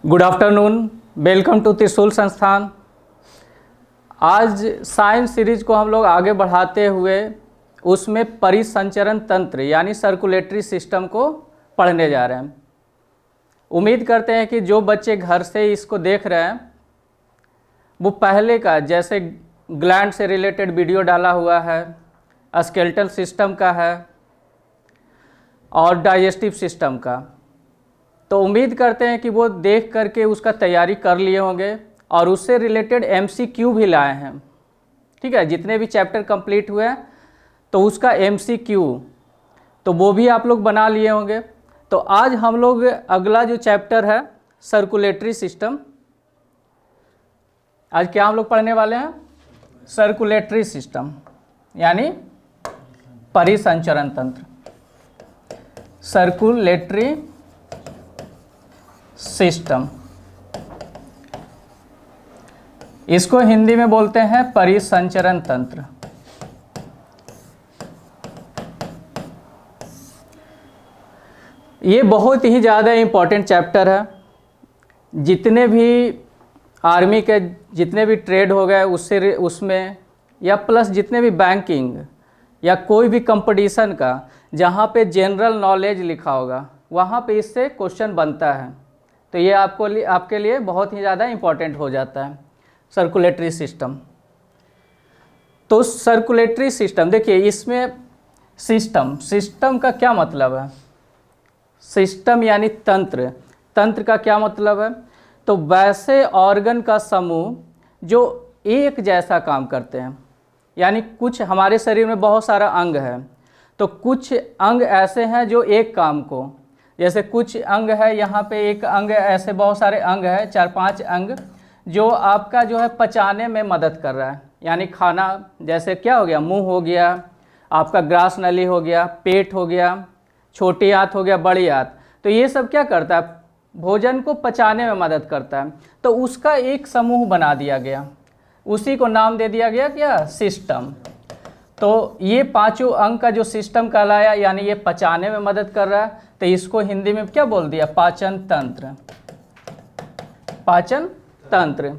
Good afternoon, welcome to त्रिशूल संस्थान। आज साइंस सीरीज को हम लोग आगे बढ़ाते हुए उसमें परिसंचरण तंत्र यानी सर्कुलेटरी सिस्टम को पढ़ने जा रहे हैं। उम्मीद करते हैं कि जो बच्चे घर से इसको देख रहे हैं वो पहले का जैसे ग्लैंड से रिलेटेड वीडियो डाला हुआ है, स्केलेटल सिस्टम का है और डाइजेस्टिव सिस्टम का, तो उम्मीद करते हैं कि वो देख करके उसका तैयारी कर लिए होंगे और उससे रिलेटेड एमसीक्यू भी लाए हैं। ठीक है, जितने भी चैप्टर कंप्लीट हुए हैं तो उसका एमसीक्यू तो वो भी आप लोग बना लिए होंगे। तो आज हम लोग अगला जो चैप्टर है सर्कुलेटरी सिस्टम, आज क्या हम लोग पढ़ने वाले हैं? सर्कुलेटरी सिस्टम यानी परिसंचरण तंत्र, सर्कुलेटरी सिस्टम। इसको हिंदी में बोलते हैं परिसंचरण तंत्र। ये बहुत ही ज़्यादा इम्पोर्टेंट चैप्टर है। जितने भी आर्मी के जितने भी ट्रेड हो गए उससे उसमें या प्लस जितने भी बैंकिंग या कोई भी कंपटीशन का जहाँ पे जनरल नॉलेज लिखा होगा वहाँ पे इससे क्वेश्चन बनता है। तो ये आपके लिए बहुत ही ज़्यादा इम्पोर्टेंट हो जाता है सर्कुलेटरी सिस्टम। तो सर्कुलेटरी सिस्टम देखिए, इसमें सिस्टम का क्या मतलब है? सिस्टम यानी तंत्र। तंत्र का क्या मतलब है? तो वैसे ऑर्गन का समूह जो एक जैसा काम करते हैं। यानी कुछ हमारे शरीर में बहुत सारा अंग है, तो कुछ अंग ऐसे हैं जो एक काम को, जैसे कुछ अंग है, यहाँ पे एक अंग, ऐसे बहुत सारे अंग है, 4-5 अंग जो आपका जो है पचाने में मदद कर रहा है। यानी खाना जैसे क्या हो गया, मुंह हो गया, आपका ग्रास नली हो गया, पेट हो गया, छोटी आंत हो गया, बड़ी आंत, तो ये सब क्या करता है? भोजन को पचाने में मदद करता है। तो उसका एक समूह बना दिया गया, उसी को नाम दे दिया गया क्या? सिस्टम। तो ये पांचों अंग का जो सिस्टम कहलाया, यानी ये पचाने में मदद कर रहा है, तो इसको हिंदी में क्या बोल दिया? पाचन तंत्र। पाचन तंत्र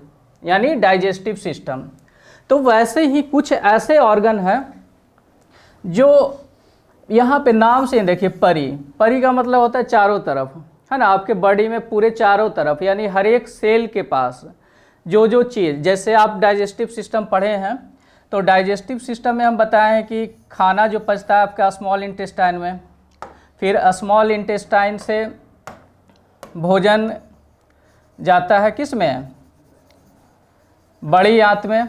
यानी डाइजेस्टिव सिस्टम। तो वैसे ही कुछ ऐसे ऑर्गन हैं जो यहाँ पे नाम से देखिए, परी का मतलब होता है चारों तरफ, है ना। आपके बॉडी में पूरे चारों तरफ, यानी हर एक सेल के पास जो चीज़, जैसे आप डाइजेस्टिव सिस्टम पढ़े हैं तो डाइजेस्टिव सिस्टम में हम बताए हैं कि खाना जो पचता है आपका स्मॉल इंटेस्टाइन में, फिर स्मॉल इंटेस्टाइन से भोजन जाता है किस में? बड़ी आंत में।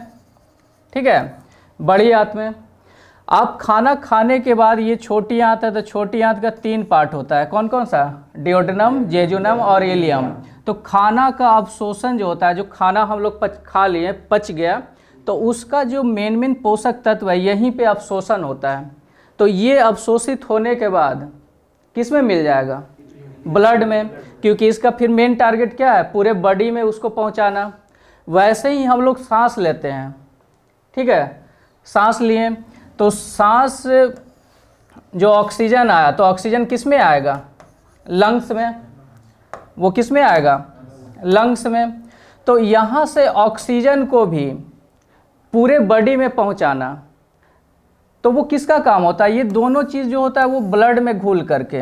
ठीक है, बड़ी आंत में। आप खाना खाने के बाद ये छोटी आंत है, तो छोटी आंत का 3 पार्ट होता है। कौन कौन सा? डिओडेनम, जेजुनम और इलियम। तो खाना का अवशोषण जो होता है, जो खाना हम लोग खा लिए, पच गया, तो उसका जो मेन पोषक तत्व है यहीं पे अवशोषण होता है। तो ये अवशोषित होने के बाद किस में मिल जाएगा? ब्लड में, क्योंकि इसका फिर मेन टारगेट क्या है? पूरे बॉडी में उसको पहुंचाना। वैसे ही हम लोग सांस लेते हैं, ठीक है, सांस लिए तो सांस जो ऑक्सीजन आया, तो ऑक्सीजन किस में आएगा? लंग्स में। वो किस में आएगा? लंग्स में। तो यहाँ से ऑक्सीजन को भी पूरे बॉडी में पहुँचाना, तो वो किसका काम होता है? ये दोनों चीज़ जो होता है वो ब्लड में घुल करके,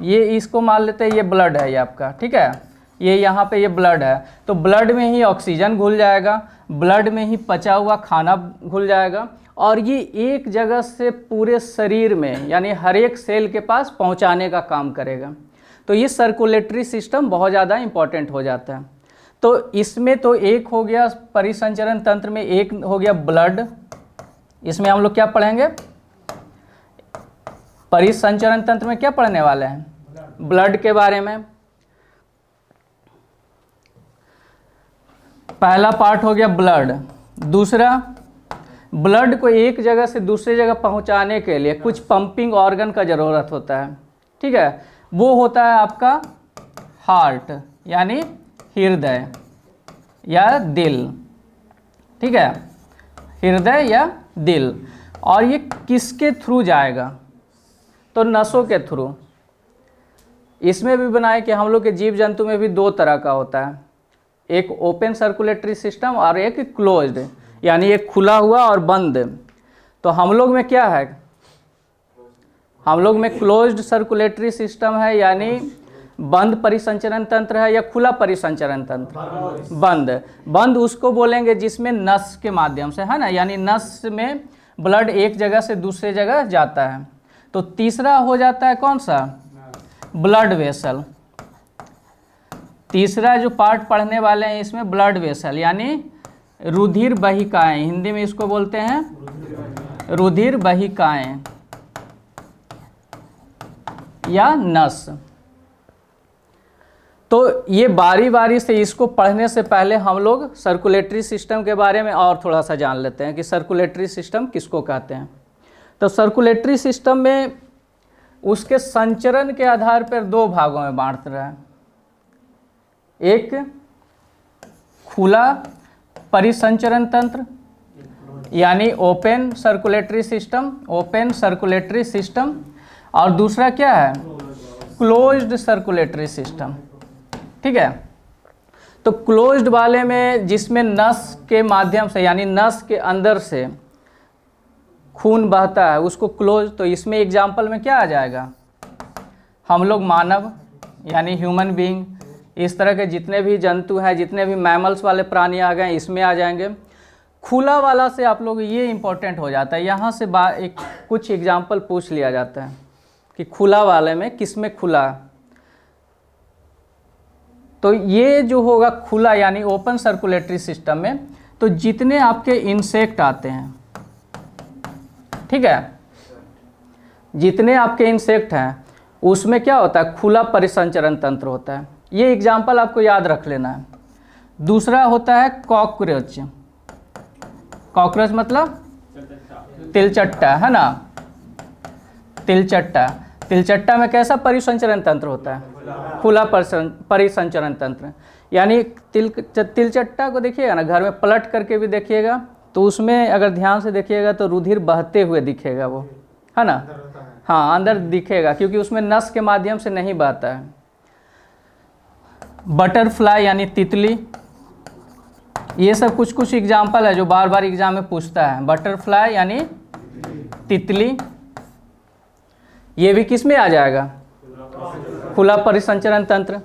ये इसको मान लेते हैं ये ब्लड है ये आपका, ठीक है, ये यहाँ पे ये ब्लड है, तो ब्लड में ही ऑक्सीजन घुल जाएगा, ब्लड में ही पचा हुआ खाना घुल जाएगा, और ये एक जगह से पूरे शरीर में यानी हर एक सेल के पास पहुँचाने का काम करेगा। तो ये सर्कुलेटरी सिस्टम बहुत ज़्यादा इम्पॉर्टेंट हो जाता है। तो इसमें तो एक हो गया परिसंचरण तंत्र में, एक हो गया ब्लड। इसमें हम लोग क्या पढ़ेंगे? परिसंचरण तंत्र में क्या पढ़ने वाले हैं? ब्लड के बारे में। पहला पार्ट हो गया ब्लड। दूसरा, ब्लड को एक जगह से दूसरी जगह पहुंचाने के लिए कुछ पंपिंग ऑर्गन का ज़रूरत होता है, ठीक है। वो होता है आपका हार्ट यानी हृदय या दिल, ठीक है, हृदय या दिल। और ये किसके थ्रू जाएगा? तो नसों के थ्रू। इसमें भी बनाए कि हम लोग के जीव जंतु में भी दो तरह का होता है, एक ओपन सर्कुलेटरी सिस्टम और एक क्लोज्ड, यानी एक खुला हुआ और बंद। तो हम लोग में क्या है, हम लोग में क्लोज्ड सर्कुलेटरी सिस्टम है, यानी बंद परिसंचरण तंत्र है, या खुला परिसंचरण तंत्र? बंद उसको बोलेंगे जिसमें नस के माध्यम से, है ना, यानी नस में ब्लड एक जगह से दूसरे जगह जाता है। तो तीसरा हो जाता है कौन सा, ब्लड वेसल। तीसरा जो पार्ट पढ़ने वाले हैं इसमें ब्लड वेसल, यानी रुधिर वाहिकाएं, हिंदी में इसको बोलते हैं रुधिर वाहिकाएं या नस। तो ये बारी बारी से इसको पढ़ने से पहले हम लोग सर्कुलेटरी सिस्टम के बारे में और थोड़ा सा जान लेते हैं कि सर्कुलेटरी सिस्टम किसको कहते हैं। तो सर्कुलेटरी सिस्टम में उसके संचरण के आधार पर दो भागों में बांट रहा है, एक खुला परिसंचरण तंत्र यानी ओपन सर्कुलेटरी सिस्टम, और दूसरा क्या है, क्लोज्ड सर्कुलेटरी सिस्टम। ठीक है, तो क्लोज्ड वाले में जिसमें नस के माध्यम से यानी नस के अंदर से खून बहता है उसको क्लोज। तो इसमें एग्जाम्पल में क्या आ जाएगा, हम लोग मानव यानी ह्यूमन बीइंग, इस तरह के जितने भी जंतु हैं, जितने भी मैमल्स वाले प्राणी आ गए इसमें आ जाएंगे। खुला वाला से आप लोग ये इम्पोर्टेंट हो जाता है, यहाँ से कुछ एग्जाम्पल पूछ लिया जाता है कि खुला वाले में किस में खुला। तो ये जो होगा खुला यानी ओपन सर्कुलेटरी सिस्टम में, तो जितने आपके इंसेक्ट आते हैं, ठीक है, जितने आपके इंसेक्ट हैं उसमें क्या होता है, खुला परिसंचरण तंत्र होता है। ये एग्जाम्पल आपको याद रख लेना है। दूसरा होता है कॉकरोच। कॉकरोच मतलब तिलचट्टा, है ना, तिलचट्टा में कैसा परिसंचरण तंत्र होता है, खुला परिसंचरण तंत्र। यानी तिलचट्टा को देखिएगा ना, घर में पलट करके भी देखिएगा तो उसमें अगर ध्यान से देखिएगा तो रुधिर बहते हुए दिखेगा वो, है ना, हाँ अंदर दिखेगा, क्योंकि उसमें नस के माध्यम से नहीं बहता है। बटरफ्लाई यानी तितली, ये सब कुछ कुछ एग्जाम्पल है जो बार बार एग्जाम में पूछता है। बटरफ्लाई यानी तितली, ये भी किस में आ जाएगा, खुला परिसंचरण तंत्र।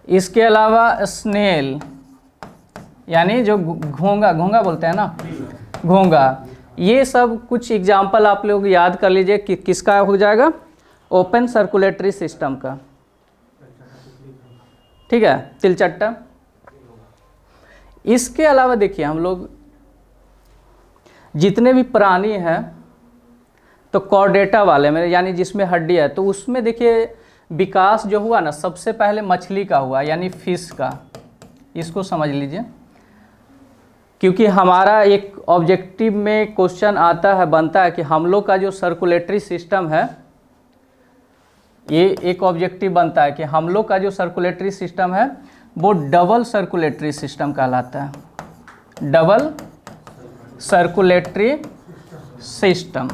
इसके अलावा स्नेल यानी जो घोंगा बोलते हैं ना, घोंगा, ये सब कुछ एग्जाम्पल आप लोग याद कर लीजिए कि किसका हो जाएगा, ओपन सर्कुलेटरी सिस्टम का। ठीक है, तिलचट्टा। इसके अलावा देखिए हम लोग जितने भी प्राणी हैं, तो कॉर्डेटा वाले में यानी जिसमें हड्डी है, तो उसमें देखिए विकास जो हुआ ना सबसे पहले मछली का हुआ यानी फिश का। इसको समझ लीजिए, क्योंकि हमारा एक ऑब्जेक्टिव में क्वेश्चन आता है, बनता है कि हम लोग का जो सर्कुलेटरी सिस्टम है, ये एक ऑब्जेक्टिव बनता है कि हम लोग का जो सर्कुलेटरी सिस्टम है वो डबल सर्कुलेटरी सिस्टम कहलाता है। डबल सर्कुलेटरी सिस्टम,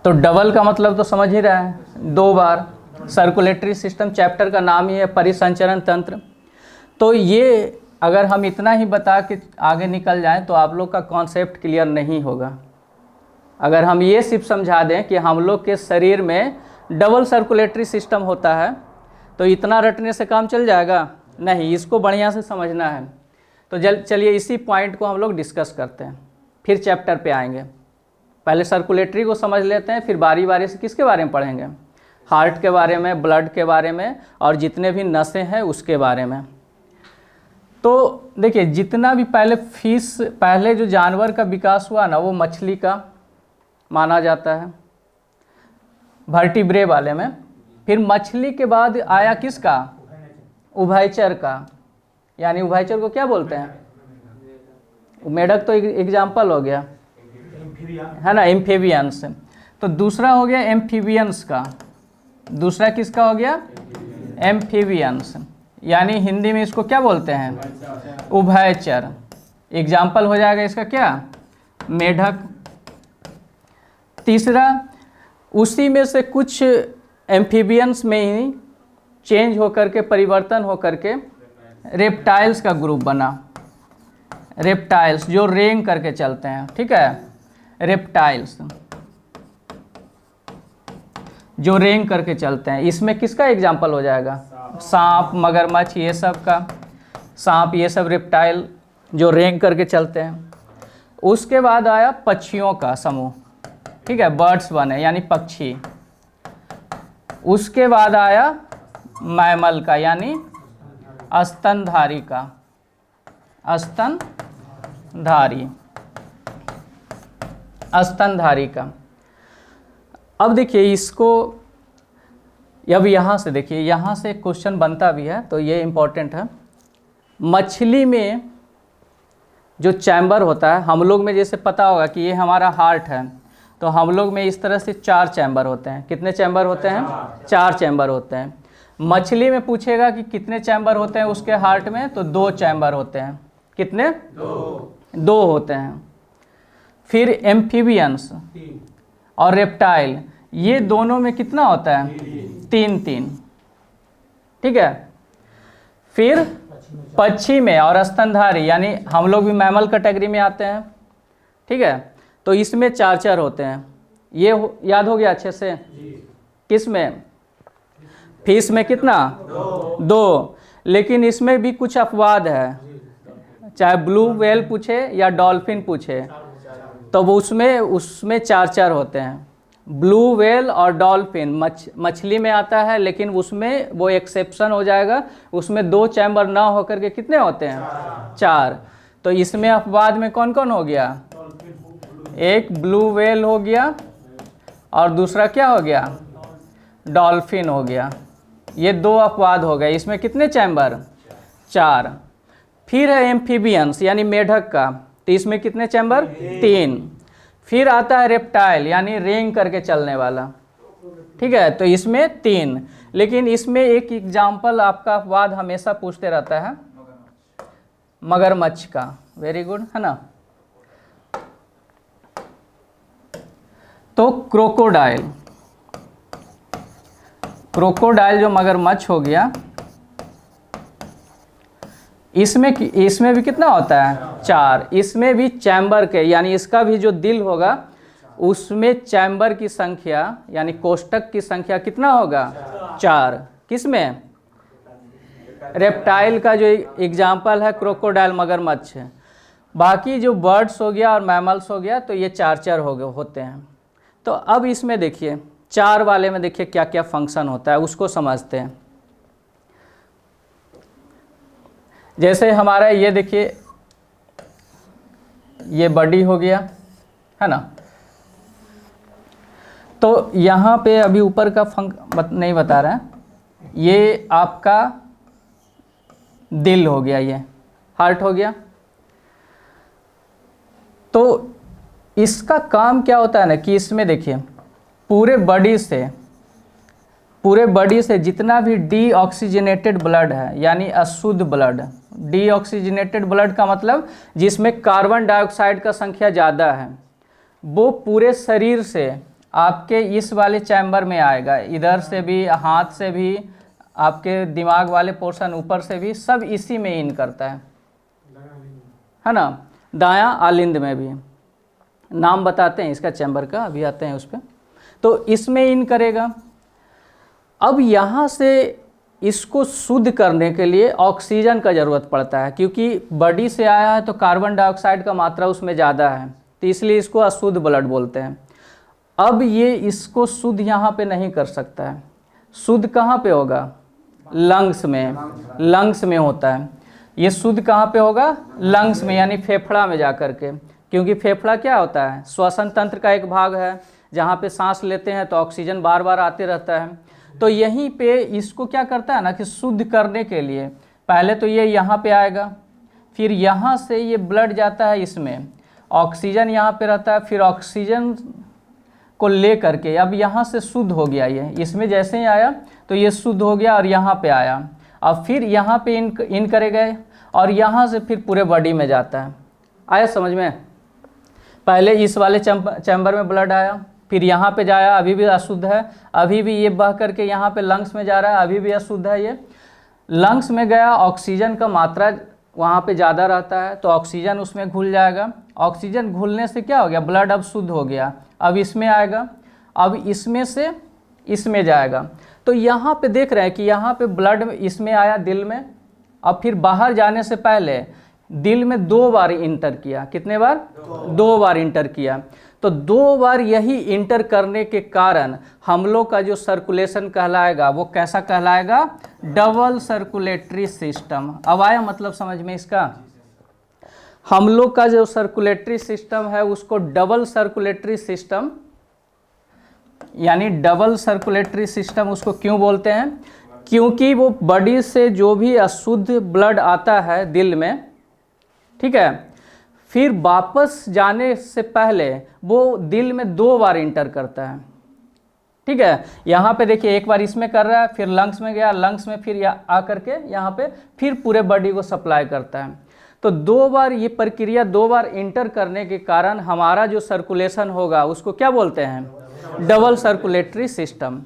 तो डबल का मतलब तो समझ ही रहा है, दो बार। सर्कुलेटरी सिस्टम चैप्टर का नाम ही है परिसंचरण तंत्र। तो ये अगर हम इतना ही बता के आगे निकल जाएं तो आप लोग का कॉन्सेप्ट क्लियर नहीं होगा। अगर हम ये सिर्फ समझा दें कि हम लोग के शरीर में डबल सर्कुलेटरी सिस्टम होता है तो इतना रटने से काम चल जाएगा नहीं, इसको बढ़िया से समझना है। तो चलिए इसी पॉइंट को हम लोग डिस्कस करते हैं, फिर चैप्टर पे आएंगे। पहले सर्कुलेटरी को समझ लेते हैं, फिर बारी बारी से किसके बारे में पढ़ेंगे, हार्ट के बारे में, ब्लड के बारे में, और जितने भी नसें हैं उसके बारे में। तो देखिए जितना भी पहले जो जानवर का विकास हुआ ना वो मछली का माना जाता है, वर्टिब्रे वाले में। फिर मछली के बाद आया किसका, उभयचर का, यानी उभयचर को क्या बोलते हैं, मेढक तो एग्जाम्पल हो गया, है ना, एम्फीबियंस। तो दूसरा हो गया एम्फीबियंस का, दूसरा किसका हो गया, एम्फीबियंस, यानी हिंदी में इसको क्या बोलते हैं, उभयचर। एग्जाम्पल हो जाएगा इसका क्या, मेढक। तीसरा उसी में से कुछ एम्फीबियंस में ही चेंज होकर के, परिवर्तन होकर के रेप्टाइल्स का ग्रुप बना। रेप्टाइल्स जो रेंग करके चलते हैं, ठीक है, रेप्टाइल्स जो रेंग करके चलते हैं। इसमें किसका एग्जाम्पल हो जाएगा? सांप, मगरमच्छ, ये सब का, सांप ये सब रेप्टाइल जो रेंग करके चलते हैं। उसके बाद आया पक्षियों का समूह, ठीक है, बर्ड्स बने यानी पक्षी। उसके बाद आया मैमल का यानी स्तनधारी का, स्तनधारी, स्तनधारी का। अब देखिए इसको, अब यहाँ से देखिए, यहाँ से क्वेश्चन बनता भी है तो ये इम्पोर्टेंट है। मछली में जो चैम्बर होता है, हम लोग में जैसे पता होगा कि ये हमारा हार्ट है, तो हम लोग में इस तरह से 4 चैम्बर होते हैं। कितने चैम्बर होते हैं? 4 चैम्बर होते हैं। मछली में पूछेगा कि कितने चैम्बर होते हैं उसके हार्ट में, तो 2 चैम्बर होते हैं। कितने? 2 होते हैं। फिर एम्फीबियंस और रेप्टाइल, ये दोनों में कितना होता है? 3-3, ठीक है। फिर पक्षी में और स्तनधारी, यानी हम लोग भी मैमल कैटेगरी में आते हैं, ठीक है, तो इसमें 4-4 होते हैं। ये याद हो गया अच्छे से? किस में? फिश में कितना? 2। लेकिन इसमें भी कुछ अपवाद है, चाहे ब्लू व्हेल पूछे या डॉल्फिन पूछे, तो वो उसमें 4-4 होते हैं। ब्लू व्हेल और डॉल्फिन मछली में आता है, लेकिन उसमें वो एक्सेप्शन हो जाएगा, उसमें 2 चैम्बर ना होकर के कितने होते हैं? 4। तो इसमें अपवाद में कौन कौन हो गया? एक ब्लू व्हेल हो गया और दूसरा क्या हो गया? डॉल्फिन हो गया। ये 2 अपवाद हो गए। इसमें कितने चैम्बर? 4। फिर है एम्फीबियंस यानी मेढक का, तो इसमें कितने चैम्बर? 3। फिर आता है रेप्टाइल यानी रेंग करके चलने वाला, ठीक है, तो इसमें 3। लेकिन इसमें एक एग्जाम्पल आपका अपवाद हमेशा पूछते रहता है, मगरमच्छ का। वेरी गुड, है ना। तो क्रोकोडाइल, क्रोकोडाइल जो मगरमच्छ हो गया, इसमें भी कितना होता है? 4। इसमें भी चैम्बर के, यानी इसका भी जो दिल होगा उसमें चैम्बर की संख्या यानी कोष्ठक की संख्या कितना होगा? 4। किसमें? रेप्टाइल का जो एग्जाम्पल है क्रोकोडाइल, मगरमच्छ है। बाकी जो बर्ड्स हो गया और मैमल्स हो गया, तो ये 4-4 होते हैं। तो अब इसमें देखिए 4 वाले में देखिए क्या क्या फंक्शन होता है, उसको समझते हैं। जैसे हमारा ये देखिए, ये बॉडी हो गया, है ना। तो यहाँ पे अभी ऊपर का नहीं बता रहा है, ये आपका दिल हो गया, ये हार्ट हो गया। तो इसका काम क्या होता है ना कि इसमें देखिए पूरे बॉडी से जितना भी डीऑक्सीजनेटेड ब्लड है, यानी अशुद्ध ब्लड। डीऑक्सीजनेटेड ब्लड का मतलब जिसमें कार्बन डाइऑक्साइड का संख्या ज़्यादा है, वो पूरे शरीर से आपके इस वाले चैम्बर में आएगा। इधर से भी, हाथ से भी, आपके दिमाग वाले पोर्शन ऊपर से भी, सब इसी में इन करता है ना। दायां आलिंद में भी, नाम बताते हैं इसका चैम्बर का, अभी आते हैं उस पर। तो इसमें इन करेगा। अब यहाँ से इसको शुद्ध करने के लिए ऑक्सीजन का ज़रूरत पड़ता है, क्योंकि बॉडी से आया है तो कार्बन डाइऑक्साइड का मात्रा उसमें ज़्यादा है, तो इसलिए इसको अशुद्ध ब्लड बोलते हैं। अब ये इसको शुद्ध यहाँ पे नहीं कर सकता है। शुद्ध कहाँ पे होगा? लंग्स में होता है। ये शुद्ध कहाँ पे होगा? लंग्स में, यानी फेफड़ा में जा कर के, क्योंकि फेफड़ा क्या होता है? श्वसन तंत्र का एक भाग है, जहाँ पे सांस लेते हैं तो ऑक्सीजन बार बार आते रहता है। तो यहीं पे इसको क्या करता है ना कि शुद्ध करने के लिए पहले तो ये यहाँ पे आएगा, फिर यहाँ से ये ब्लड जाता है इसमें, ऑक्सीजन यहाँ पे रहता है, फिर ऑक्सीजन को ले करके अब यहाँ से शुद्ध हो गया। ये इसमें जैसे ही आया तो ये शुद्ध हो गया और यहाँ पे आया, अब फिर यहाँ पे इन करे गए और यहाँ से फिर पूरे बॉडी में जाता है। आया समझ में? पहले इस वाले चैम्बर में ब्लड आया, फिर यहाँ पे जाया, अभी भी अशुद्ध है, अभी भी ये बह करके यहाँ पे लंग्स में जा रहा है, अभी भी अशुद्ध है। ये लंग्स में गया, ऑक्सीजन का मात्रा वहाँ पे ज़्यादा रहता है तो ऑक्सीजन उसमें घुल जाएगा। ऑक्सीजन घुलने से क्या हो गया, ब्लड अब शुद्ध हो गया, अब इसमें आएगा, अब इसमें से इसमें जाएगा। तो यहाँ पे देख रहे हैं कि यहाँ पे ब्लड इसमें आया दिल में, अब फिर बाहर जाने से पहले दिल में 2 बार इंटर किया। कितने बार? 2 बार इंटर किया। तो 2 बार यही इंटर करने के कारण हम लोग का जो सर्कुलेशन कहलाएगा वो कैसा कहलाएगा? Double circulatory system. अब आया मतलब समझ में इसका? हम लोग का जो सर्कुलेटरी सिस्टम है उसको डबल सर्कुलेटरी सिस्टम, यानी डबल सर्कुलेटरी सिस्टम उसको क्यों बोलते हैं? क्योंकि वो बॉडी से जो भी अशुद्ध ब्लड आता है दिल में, ठीक है, फिर वापस जाने से पहले वो दिल में 2 बार इंटर करता है। ठीक है, यहाँ पे देखिए एक बार इसमें कर रहा है, फिर लंग्स में गया, लंग्स में फिर आ करके यहाँ पे फिर पूरे बॉडी को सप्लाई करता है। तो 2 बार ये प्रक्रिया 2 बार इंटर करने के कारण हमारा जो सर्कुलेशन होगा उसको क्या बोलते हैं? Double circulatory system.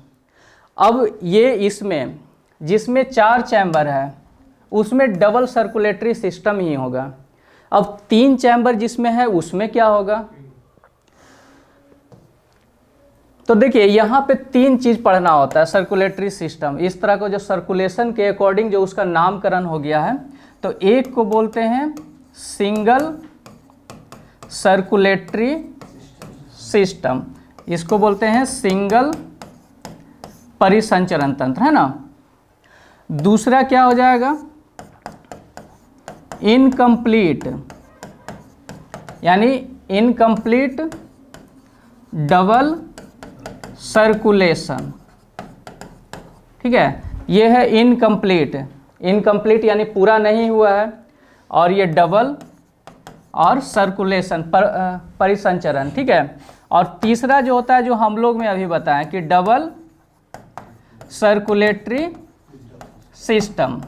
अब ये इसमें जिसमें 4 चैम्बर है उसमें डबल सर्कुलेटरी सिस्टम ही होगा। अब 3 चैम्बर जिसमें है उसमें क्या होगा? तो देखिए यहाँ पे 3 चीज पढ़ना होता है सर्कुलेटरी सिस्टम। इस तरह को जो सर्कुलेशन के अकॉर्डिंग जो उसका नामकरण हो गया है, तो एक को बोलते हैं सिंगल सर्कुलेटरी सिस्टम, इसको बोलते हैं सिंगल परिसंचरण तंत्र, है ना। दूसरा क्या हो जाएगा? इनकम्प्लीट, यानी इनकम्प्लीट डबल सर्कुलेशन। ठीक है, ये है इनकम्प्लीट। इनकम्प्लीट यानी पूरा नहीं हुआ है, और ये डबल और सर्कुलेशन परिसंचरण। ठीक है, और तीसरा जो होता है जो हम लोग में अभी बताएं कि double circulatory system.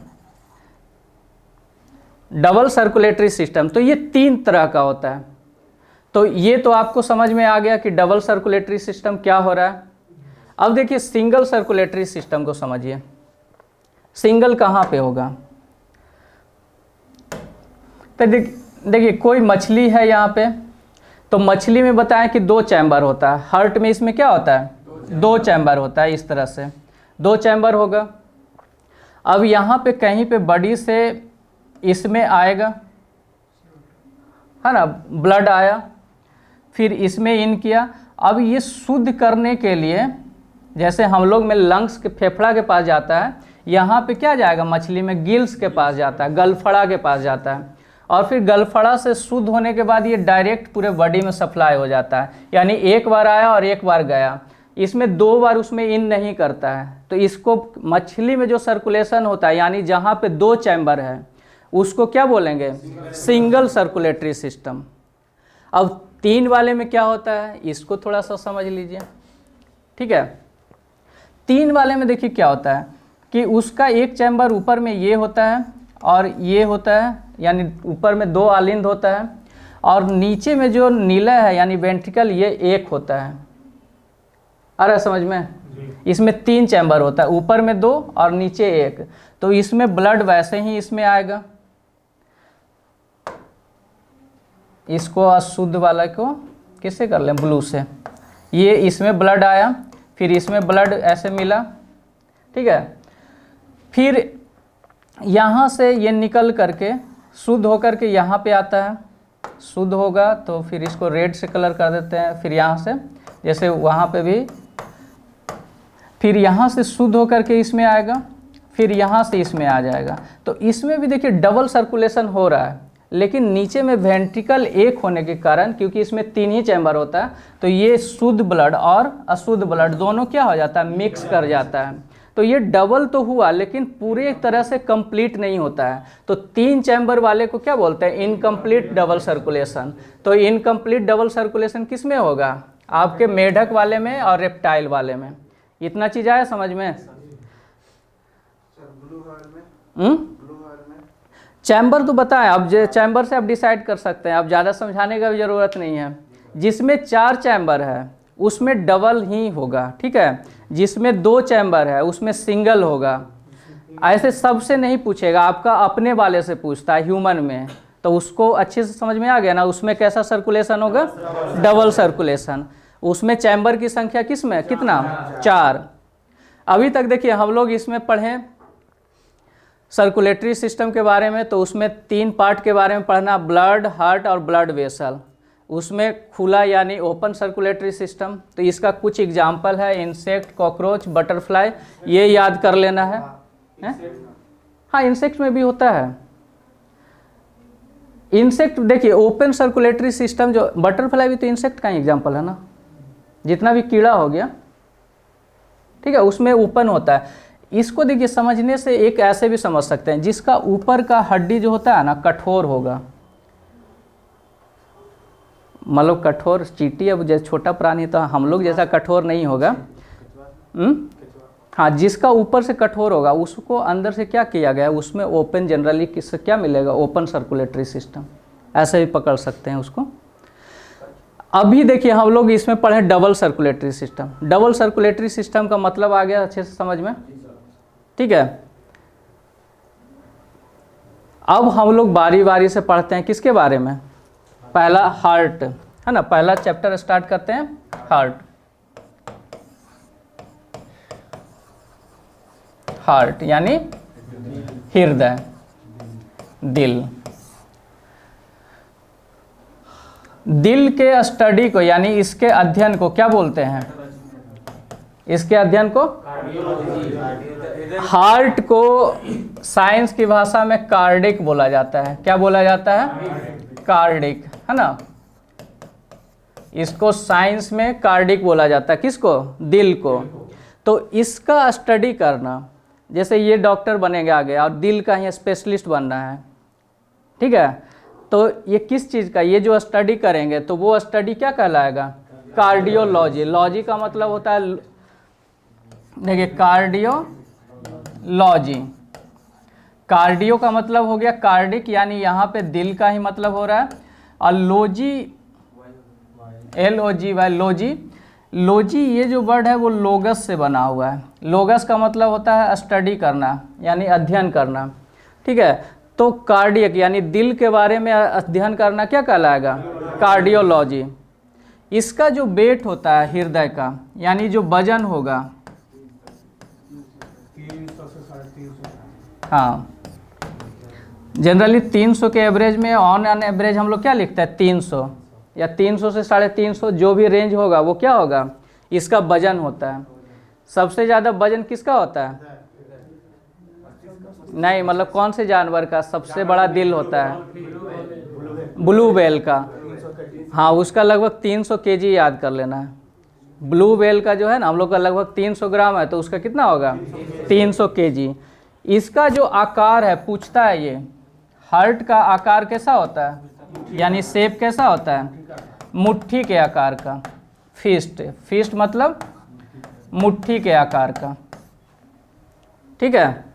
Double circulatory system, तो ये 3 तरह का होता है। तो ये तो आपको समझ में आ गया कि डबल सर्कुलेटरी सिस्टम क्या हो रहा है। अब देखिए सिंगल सर्कुलेटरी सिस्टम को समझिए। सिंगल कहाँ पे होगा? तो देखिए कोई मछली है यहाँ पे, तो मछली में बताएं कि 2 चैम्बर होता है। हार्ट में इसमें क्या होता है? 2 चैम्बर होता है। इस तरह से 2 चैम्बर होगा। अब यहाँ पे कहीं पे बॉडी से इसमें आएगा, है ना, ब्लड आया, फिर इसमें इन किया। अब ये शुद्ध करने के लिए, जैसे हम लोग में लंग्स के फेफड़ा के पास जाता है, यहाँ पे क्या जाएगा? मछली में गिल्स के पास जाता है, गलफड़ा के पास जाता है, और फिर गलफड़ा से शुद्ध होने के बाद ये डायरेक्ट पूरे बॉडी में सप्लाई हो जाता है। यानी एक बार आया और एक बार गया, इसमें 2 बार उसमें इन नहीं करता है। तो इसको मछली में जो सर्कुलेशन होता है, यानी जहाँ पे 2 चैम्बर है, उसको क्या बोलेंगे? Single circulatory system. अब 3 वाले में क्या होता है, इसको थोड़ा सा समझ लीजिए। ठीक है, 3 वाले में देखिए क्या होता है कि उसका एक चैम्बर ऊपर में ये होता है और ये होता है, यानी ऊपर में 2 आलिंद होता है, और नीचे में जो नीला है यानी वेंट्रिकल, ये एक होता है। आ रहा है समझ में? इसमें 3 चैम्बर होता है, ऊपर में 2 और नीचे 1। तो इसमें ब्लड वैसे ही इसमें आएगा। इसको अशुद्ध वाला को किससे कर लें? ब्लू से। ये इसमें ब्लड आया, फिर इसमें ब्लड ऐसे मिला। ठीक है, फिर यहाँ से ये निकल करके शुद्ध होकर के यहाँ पे आता है। शुद्ध होगा तो फिर इसको रेड से कलर कर देते हैं। फिर यहाँ से जैसे वहाँ पे भी, फिर यहाँ से शुद्ध होकर के इसमें आएगा, फिर यहाँ से इसमें आ जाएगा। तो इसमें भी देखिए डबल सर्कुलेशन हो रहा है, लेकिन नीचे में वेंट्रिकल एक होने के कारण, क्योंकि इसमें 3 ही चैम्बर होता है, तो ये शुद्ध ब्लड और अशुद्ध ब्लड दोनों क्या हो जाता है? मिक्स कर जाता है। तो ये डबल तो हुआ, लेकिन पूरे तरह से कंप्लीट नहीं होता है। तो 3 चैम्बर वाले को क्या बोलते हैं? Incomplete double circulation. तो इनकम्प्लीट डबल सर्कुलेशन किस में होगा? आपके मेढक वाले में और रेप्टाइल वाले में। इतना चीज आया समझ में? चैम्बर तो बताएं, अब चैम्बर से आप डिसाइड कर सकते हैं, अब ज़्यादा समझाने का भी ज़रूरत नहीं है। जिसमें 4 चैम्बर है उसमें डबल ही होगा, ठीक है। जिसमें 2 चैम्बर है उसमें सिंगल होगा। ऐसे सबसे नहीं पूछेगा, आपका अपने वाले से पूछता है ह्यूमन में, तो उसको अच्छे से समझ में आ गया ना। उसमें कैसा सर्कुलेशन होगा, डबल सर्कुलेशन। उसमें चैम्बर की संख्या किस में कितना, 4। अभी तक देखिए हम लोग इसमें पढ़े सर्कुलेटरी सिस्टम के बारे में, तो उसमें 3 पार्ट के बारे में पढ़ना, ब्लड, हार्ट और ब्लड वेसल। उसमें खुला यानी ओपन सर्कुलेटरी सिस्टम, तो इसका कुछ एग्जाम्पल है इंसेक्ट, कॉकरोच, बटरफ्लाई, ये याद कर लेना है। हाँ, इंसेक्ट में भी होता है। इंसेक्ट देखिए ओपन सर्कुलेटरी सिस्टम, जो बटरफ्लाई भी तो इंसेक्ट का ही एग्जाम्पल है ना, जितना भी कीड़ा हो गया, ठीक है, उसमें ओपन होता है। इसको देखिए समझने से एक ऐसे भी समझ सकते हैं, जिसका ऊपर का हड्डी जो होता है ना कठोर होगा, मतलब कठोर चींटी, अब जैसे छोटा प्राणी तो हम लोग जैसा कठोर नहीं होगा। हाँ, जिसका ऊपर से कठोर होगा उसको अंदर से क्या किया गया है, उसमें ओपन जनरली किससे क्या मिलेगा, ओपन सर्कुलेटरी सिस्टम, ऐसे भी पकड़ सकते हैं उसको। अभी देखिए हम लोग इसमें पढ़े double circulatory system. Double circulatory system का मतलब आ गया अच्छे से समझ में, ठीक है। अब हम लोग बारी बारी से पढ़ते हैं किसके बारे में। पहला हार्ट है ना, पहला चैप्टर स्टार्ट करते हैं, हार्ट। हार्ट यानी हृदय, दिल। दिल के स्टडी को यानी इसके अध्ययन को क्या बोलते हैं, इसके अध्ययन को हार्ट को साइंस की भाषा में कार्डिक बोला जाता है। क्या बोला जाता है, कार्डिक, है ना। इसको साइंस में कार्डिक बोला जाता है, किसको, दिल को। तो इसका स्टडी करना, जैसे ये डॉक्टर बनेंगे आगे और दिल का ही स्पेशलिस्ट बनना है, ठीक है, तो ये किस चीज़ का, ये जो स्टडी करेंगे तो वो स्टडी क्या कहलाएगा, कार्डियोलॉजी। लॉजी का मतलब होता है, देखिए कार्डियोलॉजी, कार्डियो का मतलब हो गया कार्डिक, यानी यहाँ पे दिल का ही मतलब हो रहा है, और लोजी LOGY, लोजी। लोजी ये जो वर्ड है वो लोगस से बना हुआ है। लोगस का मतलब होता है स्टडी करना यानी अध्ययन करना, ठीक है। तो कार्डियक यानी दिल के बारे में अध्ययन करना क्या कहलाएगा, कार्डियोलॉजी। इसका जो वेट होता है हृदय का, यानी जो वजन होगा, 300 से 350। हाँ, जनरली 300 के एवरेज में, ऑन एवरेज हम लोग क्या लिखते हैं 300 या 300 से 350, जो भी रेंज होगा वो क्या होगा, इसका वजन होता है। सबसे ज़्यादा वजन किसका होता है, नहीं मतलब कौन से जानवर का सबसे बड़ा दिल होता है, ब्लू व्हेल का। हाँ, उसका लगभग 300 केजी याद कर लेना है। ब्लू व्हेल का जो है ना हम लोग का लगभग 300 ग्राम है, तो उसका कितना होगा 300 केजी। इसका जो आकार है, पूछता है ये हार्ट का आकार कैसा होता है, यानी शेप कैसा होता है, मुट्ठी के आकार का। फिस्ट, फिस्ट मतलब मुट्ठी के आकार का, ठीक है।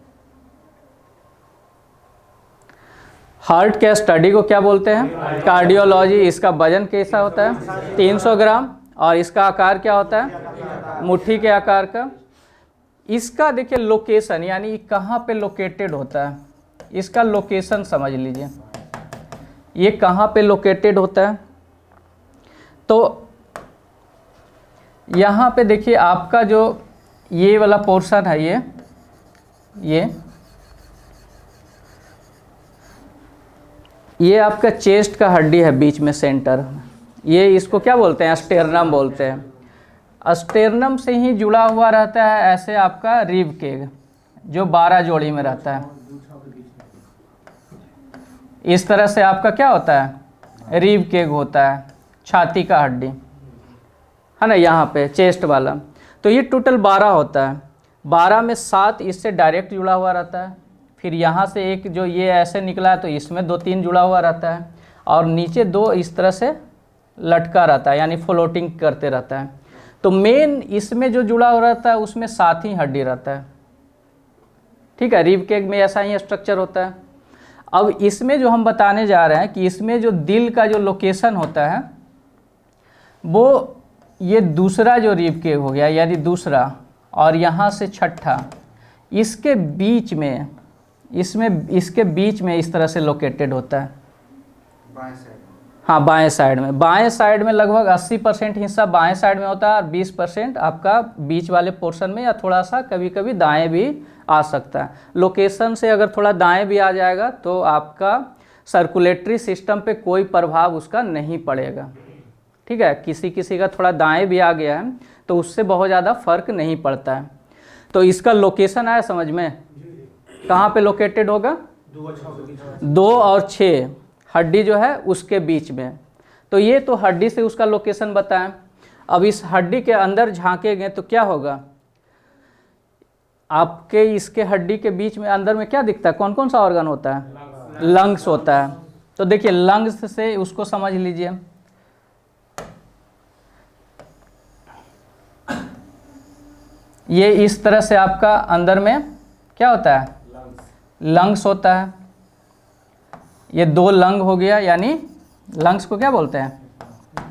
हार्ट के स्टडी को क्या बोलते हैं, कार्डियोलॉजी। इसका वजन कैसा होता है 300 ग्राम, और इसका आकार क्या होता है, मुट्ठी के आकार का। इसका देखिए लोकेशन, यानी कहाँ पे लोकेटेड होता है, इसका लोकेशन समझ लीजिए, ये कहाँ पे लोकेटेड होता है। तो यहाँ पे देखिए आपका जो ये वाला पोर्शन है, ये आपका चेस्ट का हड्डी है बीच में सेंटर, ये इसको क्या बोलते हैं, स्टेर्नम बोलते हैं। स्टेर्नम से ही जुड़ा हुआ रहता है ऐसे आपका रिब केग, जो 12 जोड़ी में रहता है। इस तरह से आपका क्या होता है, रिब केग होता है, छाती का हड्डी है ना, यहाँ पे चेस्ट वाला। तो ये टोटल 12 होता है, 12 में 7 इससे डायरेक्ट जुड़ा हुआ रहता है, फिर यहाँ से एक जो ये ऐसे निकला है तो इसमें 2-3 जुड़ा हुआ रहता है, और नीचे 2 इस तरह से लटका रहता है, यानी फ्लोटिंग करते रहता है। तो मेन इसमें जो जुड़ा हुआ रहता है उसमें 7 ही हड्डी रहता है, ठीक है। रिब केग में ऐसा ही स्ट्रक्चर होता है। अब इसमें जो हम बताने जा रहे हैं कि इसमें जो दिल का जो लोकेशन होता है वो ये दूसरा जो रिब केव हो गया, यानी दूसरा, और यहाँ से छठा, इसके बीच में, इसके बीच में इस तरह से लोकेटेड होता है। बाएं साइड में। हाँ, बाएं साइड में। बाएं साइड में लगभग 80% हिस्सा बाएं साइड में होता है और 20% आपका बीच वाले पोर्शन में, या थोड़ा सा कभी कभी दाएं भी आ सकता है। लोकेशन से अगर थोड़ा दाएं भी आ जाएगा तो आपका सर्कुलेटरी सिस्टम पे कोई प्रभाव उसका नहीं पड़ेगा। ठीक है, किसी किसी का थोड़ा दाएं भी आ गया है तो उससे बहुत ज़्यादा फर्क नहीं पड़ता है। तो इसका लोकेशन आया समझ में, कहाँ पे लोकेटेड होगा? 2 और 6 हड्डी जो है उसके बीच में। तो ये तो हड्डी से उसका लोकेशन बताएं। अब इस हड्डी के अंदर झांकेंगे तो क्या होगा? आपके इसके हड्डी के बीच में अंदर में क्या दिखता है? कौन कौन सा ऑर्गन होता है? लंग्स होता है। तो देखिए, लंग्स से उसको समझ लीजिए। ये इस तरह से आपका अंदर में क्या होता है? लंग्स होता है। ये 2 लंग हो गया, यानी लंग्स को क्या बोलते हैं?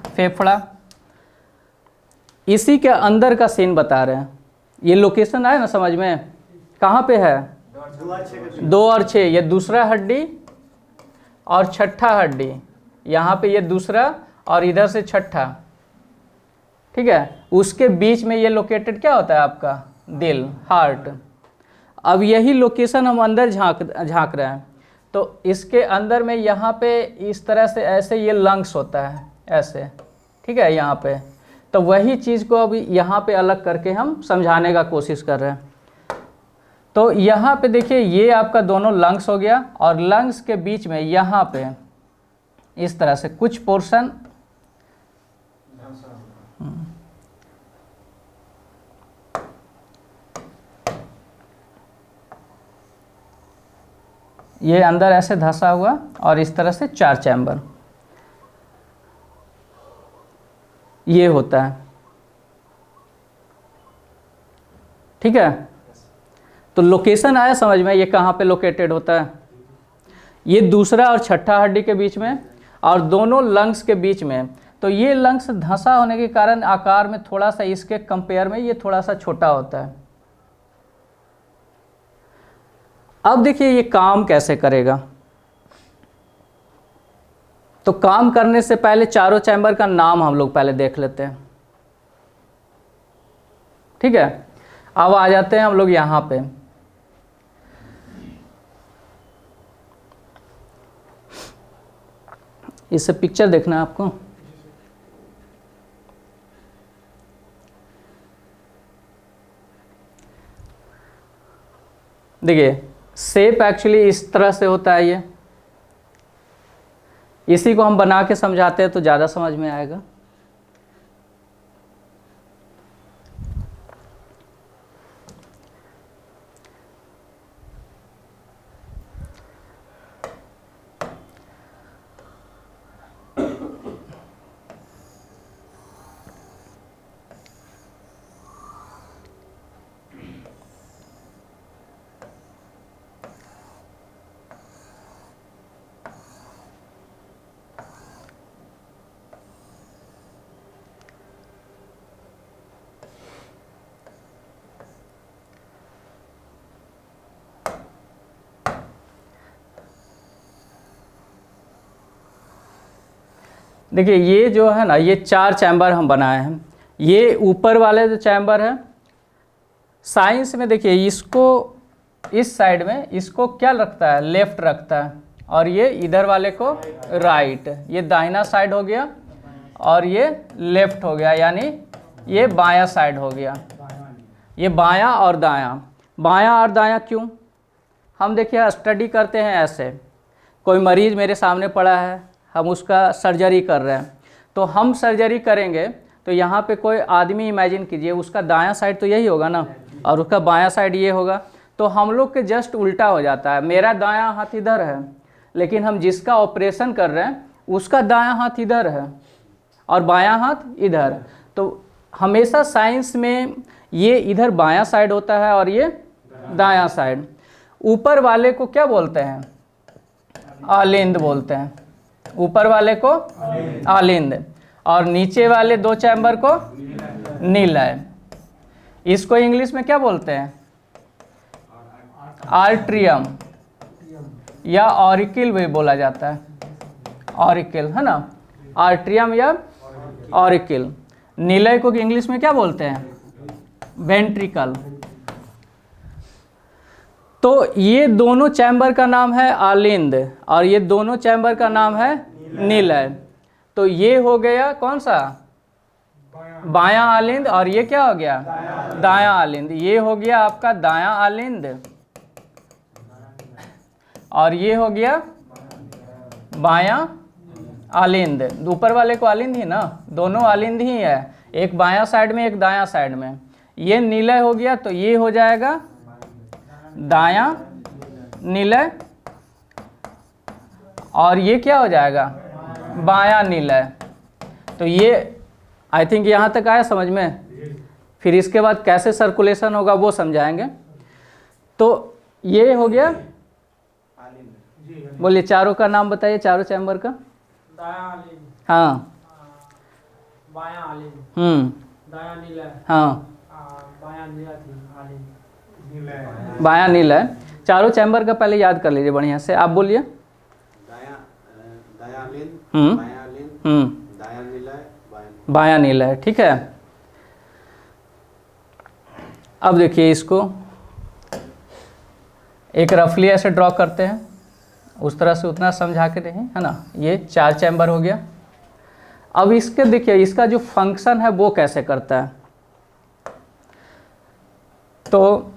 फेफड़ा। इसी के अंदर का सीन बता रहे हैं। ये लोकेशन आया ना समझ में, कहाँ पे है? 2 और 6, ये दूसरा हड्डी और छठा हड्डी, यहाँ पे ये दूसरा और इधर से छठा। ठीक है, उसके बीच में ये लोकेटेड क्या होता है आपका? दिल, हार्ट। अब यही लोकेशन हम अंदर झांक रहे हैं, तो इसके अंदर में यहाँ पे इस तरह से ऐसे ये लंग्स होता है ऐसे। ठीक है, यहाँ पे तो वही चीज़ को अभी यहाँ पे अलग करके हम समझाने का कोशिश कर रहे हैं। तो यहाँ पे देखिए, ये आपका दोनों लंग्स हो गया, और लंग्स के बीच में यहाँ पे इस तरह से कुछ पोर्शन ये अंदर ऐसे धंसा हुआ, और इस तरह से 4 चैम्बर ये होता है। ठीक है, तो लोकेशन आया समझ में, ये कहाँ पे लोकेटेड होता है? ये दूसरा और छठा हड्डी के बीच में, और दोनों लंग्स के बीच में। तो ये लंग्स धंसा होने के कारण आकार में थोड़ा सा इसके कंपेयर में ये थोड़ा सा छोटा होता है। अब देखिए ये काम कैसे करेगा। तो काम करने से पहले चारों चैम्बर का नाम हम लोग पहले देख लेते हैं। ठीक है, अब आ जाते हैं हम लोग यहाँ पे। इससे पिक्चर देखना है आपको। देखिए, शेप एक्चुअली इस तरह से होता है। ये इसी को हम बना के समझाते हैं तो ज़्यादा समझ में आएगा। देखिए, ये जो है ना, ये 4 चैम्बर हम बनाए हैं। ये ऊपर वाले जो चैम्बर है, साइंस में देखिए इसको इस साइड में इसको क्या रखता है? लेफ्ट रखता है, और ये इधर वाले को राइट। ये दाहिना साइड हो गया और ये लेफ्ट हो गया, यानी ये बायां साइड हो गया। ये बायां और दायां। बायां और दायां क्यों? हम देखिए स्टडी करते हैं ऐसे। कोई मरीज़ मेरे सामने पड़ा है, हम उसका सर्जरी कर रहे हैं, तो हम सर्जरी करेंगे तो यहाँ पे कोई आदमी इमेजिन कीजिए, उसका दायां साइड तो यही होगा ना, और उसका बायां साइड ये होगा। तो हम लोग के जस्ट उल्टा हो जाता है। मेरा दायां हाथ इधर है, लेकिन हम जिसका ऑपरेशन कर रहे हैं उसका दायां हाथ इधर है और बायां हाथ इधर। तो हमेशा साइंस में ये इधर बायां साइड होता है और ये दायां साइड। ऊपर वाले को क्या बोलते हैं? आलिंद बोलते हैं। ऊपर वाले को आलिंद, और नीचे वाले 2 चैम्बर को नीलय। इसको इंग्लिश में क्या बोलते हैं? आर्ट्रियम या ऑरिकल भी बोला जाता है, ऑरिकल है ना, आर्ट्रियम या ऑरिकल। नीलय को इंग्लिश में क्या बोलते हैं? वेंट्रिकल। तो ये दोनों चैम्बर का नाम है आलिंद और ये दोनों चैम्बर का नाम है नीलय। तो ये हो गया कौन सा? बायां आलिंद, और ये क्या हो गया? दायां आलिंद। ये हो गया आपका दायां आलिंद और ये हो गया बायां आलिंद। ऊपर वाले को आलिंद ही ना, दोनों आलिंद ही है, एक बायां साइड में एक दायां साइड में। ये नीलय हो गया तो ये हो जाएगा दायां नीलय और ये क्या हो जाएगा? बायां नीलय। तो ये आई थिंक यहाँ तक आया समझ में। फिर इसके बाद कैसे सर्कुलेशन होगा वो समझाएंगे। तो ये हो गया। बोलिए चारों का नाम बताइए, चारों चैम्बर का। दायां आलिंद, हाँ। बायां आलिंद, दायां नीलय, हाँ। बायां नीलय, बायां नीलय। चारों चैम्बर का पहले याद कर लीजिए बढ़िया से। आप बोलिए। दायां आलिंद, हम्म बायां आलिंद, दायां नीलय, बायां नीलय। ठीक है। अब देखिए इसको एक रफली ऐसे ड्रॉ करते हैं, उस तरह से उतना समझा के दें, है ना। ये 4 चैम्बर हो गया। अब इसके देखिए इसका जो फंक्शन है वो कैसे करता है। तो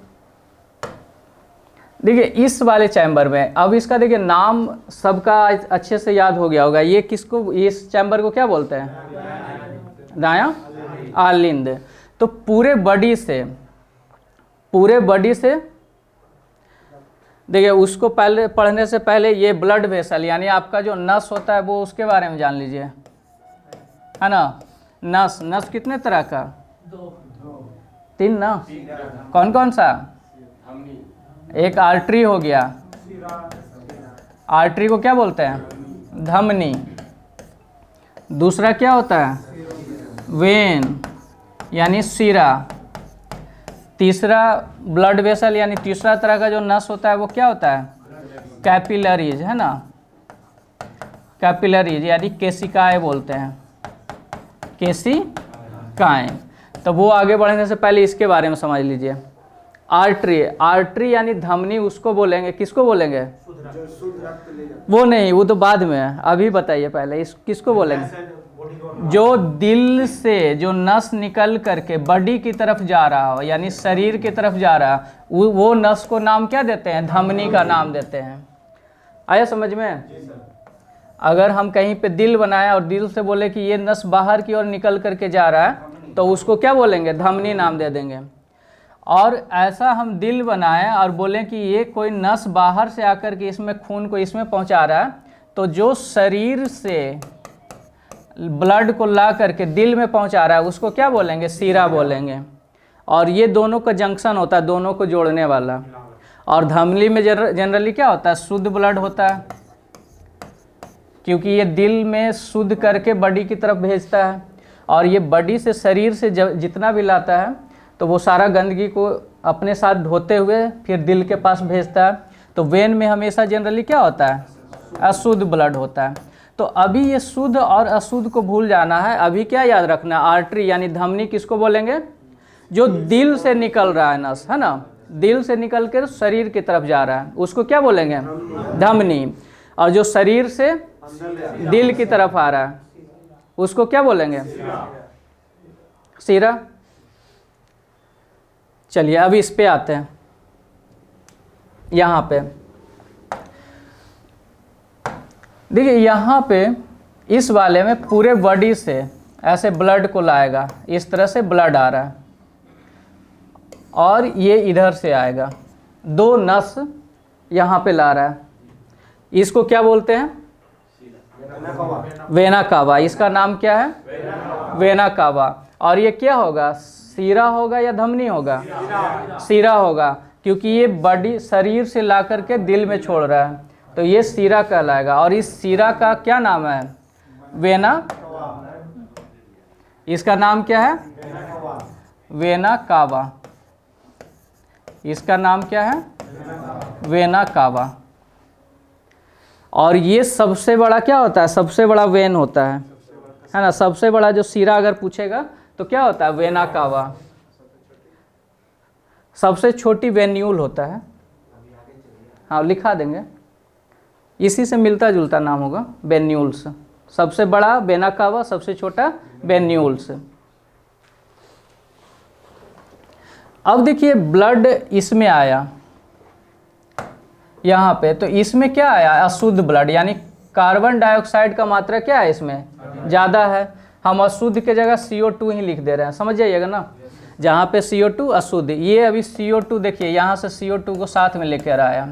देखिए इस वाले चैम्बर में, अब इसका देखिए नाम सबका अच्छे से याद हो गया होगा। ये किसको, इस चैम्बर को क्या बोलते हैं? दायां आलिंद। तो पूरे बॉडी से देखिए उसको पहले पढ़ने से पहले ये ब्लड वेसल यानी आपका जो नस होता है वो उसके बारे में जान लीजिए, है ना। नस कितने तरह का? 3 ना। कौन कौन सा? एक आर्टरी हो गया, आर्टरी को क्या बोलते हैं? धमनी। दूसरा क्या होता है? वेन यानी सीरा। तीसरा ब्लड वेसल यानी तीसरा तरह का जो नस होता है वो क्या होता है? कैपिलरीज, है ना। कैपिलरीज यानी केशिकाएं बोलते हैं, केशिकाएं। तो वो आगे बढ़ने से पहले इसके बारे में समझ लीजिए। आर्टरी यानी धमनी, उसको बोलेंगे, किसको बोलेंगे? वो नहीं, वो तो बाद में है, अभी बताइए पहले इस किसको बोलेंगे? जो दिल से जो नस निकल करके बॉडी की तरफ जा रहा हो यानी शरीर की तरफ जा रहा है, वो नस को नाम क्या देते हैं? धमनी का नाम देते हैं। आया समझ में? अगर हम कहीं पे दिल बनाए और दिल से बोले कि ये नस बाहर की ओर निकल करके जा रहा है तो उसको क्या बोलेंगे? धमनी नाम दे देंगे। और ऐसा हम दिल बनाएं और बोलें कि ये कोई नस बाहर से आकर के इसमें खून को इसमें पहुंचा रहा है, तो जो शरीर से ब्लड को ला करके दिल में पहुंचा रहा है उसको क्या बोलेंगे? सीरा बोलेंगे। और ये दोनों का जंक्शन होता है, दोनों को जोड़ने वाला। और धमनी में जनरली क्या होता है? शुद्ध ब्लड होता है, क्योंकि ये दिल में शुद्ध करके बॉडी की तरफ भेजता है। और ये बॉडी से शरीर से जितना भी लाता है तो वो सारा गंदगी को अपने साथ धोते हुए फिर दिल के पास भेजता है। तो वेन में हमेशा जनरली क्या होता है? अशुद्ध ब्लड होता है। तो अभी ये शुद्ध और अशुद्ध को भूल जाना है। अभी क्या याद रखना है? आर्टरी यानी धमनी किसको बोलेंगे? जो दिल से निकल रहा है नस, है ना, दिल से निकल कर शरीर की तरफ जा रहा है उसको क्या बोलेंगे? धमनी। और जो शरीर से दिल की तरफ आ रहा है उसको क्या बोलेंगे? सीरा। चलिए अब इस पे आते हैं। यहाँ पे देखिए, यहाँ पे इस वाले में पूरे बॉडी से ऐसे ब्लड को लाएगा, इस तरह से ब्लड आ रहा है और ये इधर से आएगा, 2 नस यहाँ पे ला रहा है। इसको क्या बोलते हैं? Vena cava. इसका नाम क्या है? Vena cava. और ये क्या होगा? सीरा होगा या धमनी होगा? सीरा होगा, क्योंकि ये बॉडी शरीर से ला करके दिल में छोड़ रहा है, तो ये सीरा कहलाएगा। और इस सीरा का क्या नाम है? वेना इसका नाम क्या है? Vena cava. इसका नाम क्या है? Vena cava. और ये सबसे बड़ा क्या होता है? सबसे बड़ा वेन होता है ना? सबसे बड़ा जो सिरा अगर पूछेगा तो क्या होता है? Vena cava. सबसे छोटी वेन्यूल होता है। हाँ लिखा देंगे, इसी से मिलता जुलता नाम होगा, वेन्यूल्स। सबसे बड़ा वेना कावा, सबसे छोटा वेन्यूल्स। अब देखिए ब्लड इसमें आया यहाँ पे, तो इसमें क्या आया? अशुद्ध ब्लड, यानी कार्बन डाइऑक्साइड का मात्रा क्या है इसमें? ज़्यादा है। हम अशुद्ध के जगह CO2 ही लिख दे रहे हैं, समझ जाइएगा ना। जहाँ पे CO2 अशुद्ध, ये अभी CO2 देखिए यहाँ से CO2 को साथ में लेकर आया,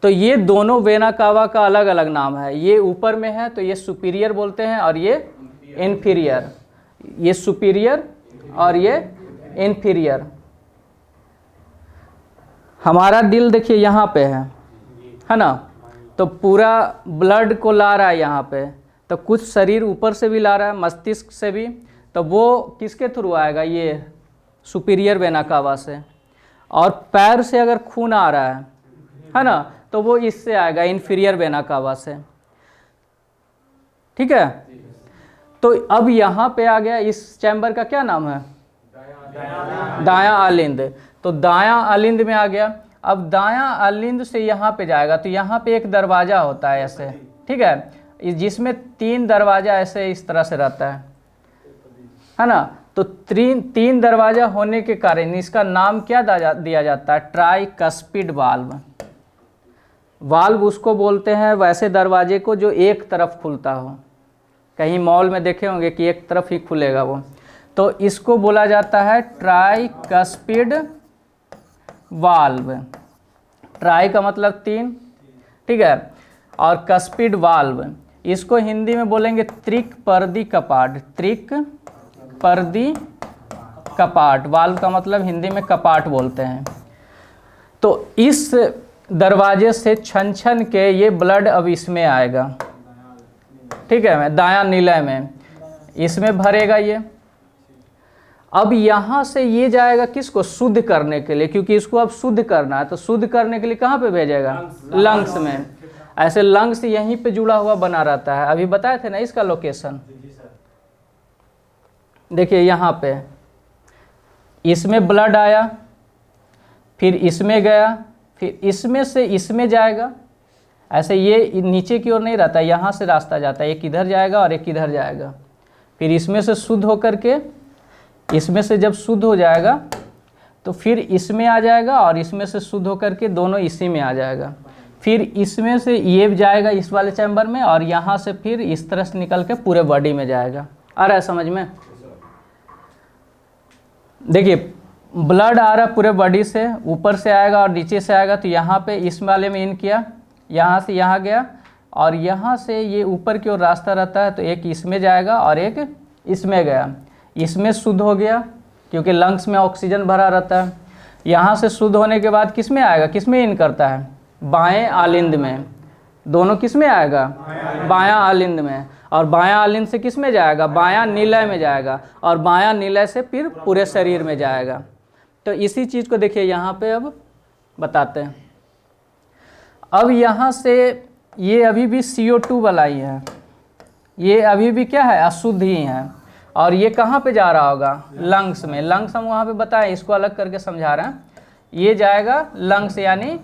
तो ये दोनों वेना कावा का अलग अलग नाम है। ये ऊपर में है तो ये सुपीरियर बोलते हैं और ये इन्फीरियर। ये सुपीरियर और ये इन्फीरियर। हमारा दिल देखिए यहाँ पे है ना, तो पूरा ब्लड को ला रहा है यहाँ पे, तो कुछ शरीर ऊपर से भी ला रहा है, मस्तिष्क से भी, तो वो किसके थ्रू आएगा? ये सुपीरियर वेना कावा से। और पैर से अगर खून आ रहा है ना, तो वो इससे आएगा, इन्फीरियर वेना कावा से। ठीक है, तो अब यहाँ पे आ गया, इस चैम्बर का क्या नाम है? दायां आलिंद। तो दायां आलिंद में आ गया। अब दायां आलिंद से यहाँ पे जाएगा, तो यहाँ पे एक दरवाज़ा होता है ऐसे, ठीक है, जिसमें 3 दरवाज़ा ऐसे इस तरह से रहता है ना। तो 3 दरवाज़ा होने के कारण इसका नाम क्या दिया जाता है? Tricuspid valve. वाल्व उसको बोलते हैं वैसे दरवाजे को जो एक तरफ खुलता हो। कहीं मॉल में देखे होंगे कि एक तरफ ही खुलेगा वो, तो इसको बोला जाता है ट्राइकस्पिड वाल्व। ट्राई का मतलब 3, ठीक है, और कस्पिड वाल्व, इसको हिंदी में बोलेंगे त्रिक पर्दी कपाट। त्रिक पर्दी कपाट, वाल्व का मतलब हिंदी में कपाट बोलते हैं। तो इस दरवाजे से छन छन के ये ब्लड अब इसमें आएगा, ठीक है, दायां निलय में, इसमें भरेगा ये। अब यहाँ से ये जाएगा किसको? शुद्ध करने के लिए, क्योंकि इसको अब शुद्ध करना है, तो शुद्ध करने के लिए कहाँ पे भेजेगा? लंग्स में। ऐसे लंग्स यहीं पे जुड़ा हुआ बना रहता है, अभी बताए थे ना इसका लोकेशन। देखिए यहाँ पे इसमें ब्लड आया, फिर इसमें गया, फिर इसमें से इसमें जाएगा। ऐसे ये नीचे की ओर नहीं रहता, यहाँ से रास्ता जाता है, एक इधर जाएगा और एक इधर जाएगा। फिर इसमें से शुद्ध होकर के, इसमें से जब शुद्ध हो जाएगा तो फिर इसमें आ जाएगा, और इसमें से शुद्ध होकर के दोनों इसी में आ जाएगा। फिर इसमें से ये जाएगा इस वाले चैम्बर में, और यहाँ से फिर इस तरह से निकल के पूरे बॉडी में जाएगा। आ रहा है समझ में? देखिए ब्लड आ रहा है पूरे बॉडी से, ऊपर से आएगा और नीचे से आएगा। तो यहाँ पे इस वाले में इन किया, यहाँ से यहाँ गया, और यहाँ से ये ऊपर की ओर रास्ता रहता है, तो एक इसमें जाएगा और एक इसमें गया। इसमें शुद्ध हो गया क्योंकि लंग्स में ऑक्सीजन भरा रहता है। यहाँ से शुद्ध होने के बाद किस में आएगा? किस में इन करता है? बाएं आलिंद में। दोनों किस में आएगा? बायां आलिंद में। और बायां आलिंद से किस में जाएगा? बायां निलय में जाएगा, और बायां निलय से फिर पूरे शरीर में जाएगा। तो इसी चीज़ को देखिए यहाँ पे अब बताते हैं। अब यहाँ से ये अभी भी CO2 वाला ही है, ये अभी भी क्या है? अशुद्ध ही है। और ये कहाँ पे जा रहा होगा? लंग्स में। लंग्स हम वहाँ पे बताएं, इसको अलग करके समझा रहे हैं। ये जाएगा लंग्स यानी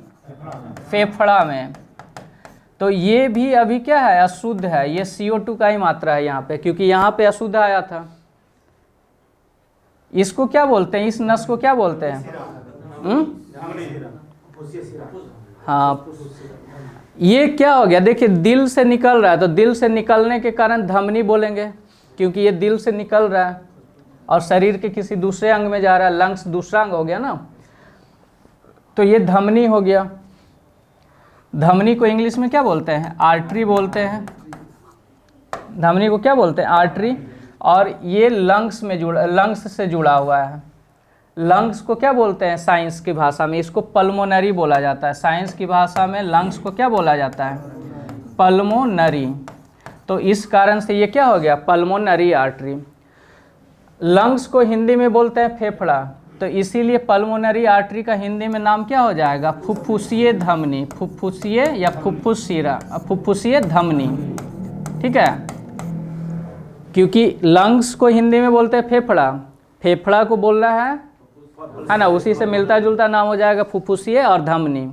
फेफड़ा में। तो ये भी अभी क्या है? अशुद्ध है। ये CO2 का ही मात्रा है यहाँ पे, क्योंकि यहाँ पे अशुद्ध आया था। इसको क्या बोलते हैं? इस नस को क्या बोलते हैं? हाँ, ये क्या हो गया? देखिए दिल से निकल रहा है, तो दिल से निकलने के कारण धमनी बोलेंगे, क्योंकि ये दिल से निकल रहा है और शरीर के किसी दूसरे अंग में जा रहा है। लंग्स दूसरा अंग हो गया ना, तो ये धमनी हो गया। धमनी को इंग्लिश में क्या बोलते हैं? आर्टरी बोलते हैं। धमनी को क्या बोलते हैं? आर्टरी। और ये लंग्स से जुड़ा हुआ है। लंग्स को क्या बोलते हैं साइंस की भाषा में? इसको पल्मोनरी बोला जाता है। साइंस की भाषा में लंग्स को क्या बोला जाता है? पल्मोनरी। तो इस कारण से ये क्या हो गया? Pulmonary artery. लंग्स को हिंदी में बोलते हैं फेफड़ा, तो इसीलिए पल्मोनरी आर्टरी का हिंदी में नाम क्या हो जाएगा? फुफ्फुसीय धमनी, फुफ्फुसीय या फुफ्फुस शिरा, फुफ्फुसीय धमनी। ठीक है, क्योंकि लंग्स को हिंदी में बोलते हैं फेफड़ा, फेफड़ा को बोलना है ना, उसी से मिलता जुलता नाम हो जाएगा फुफ्फुसीय और धमनी।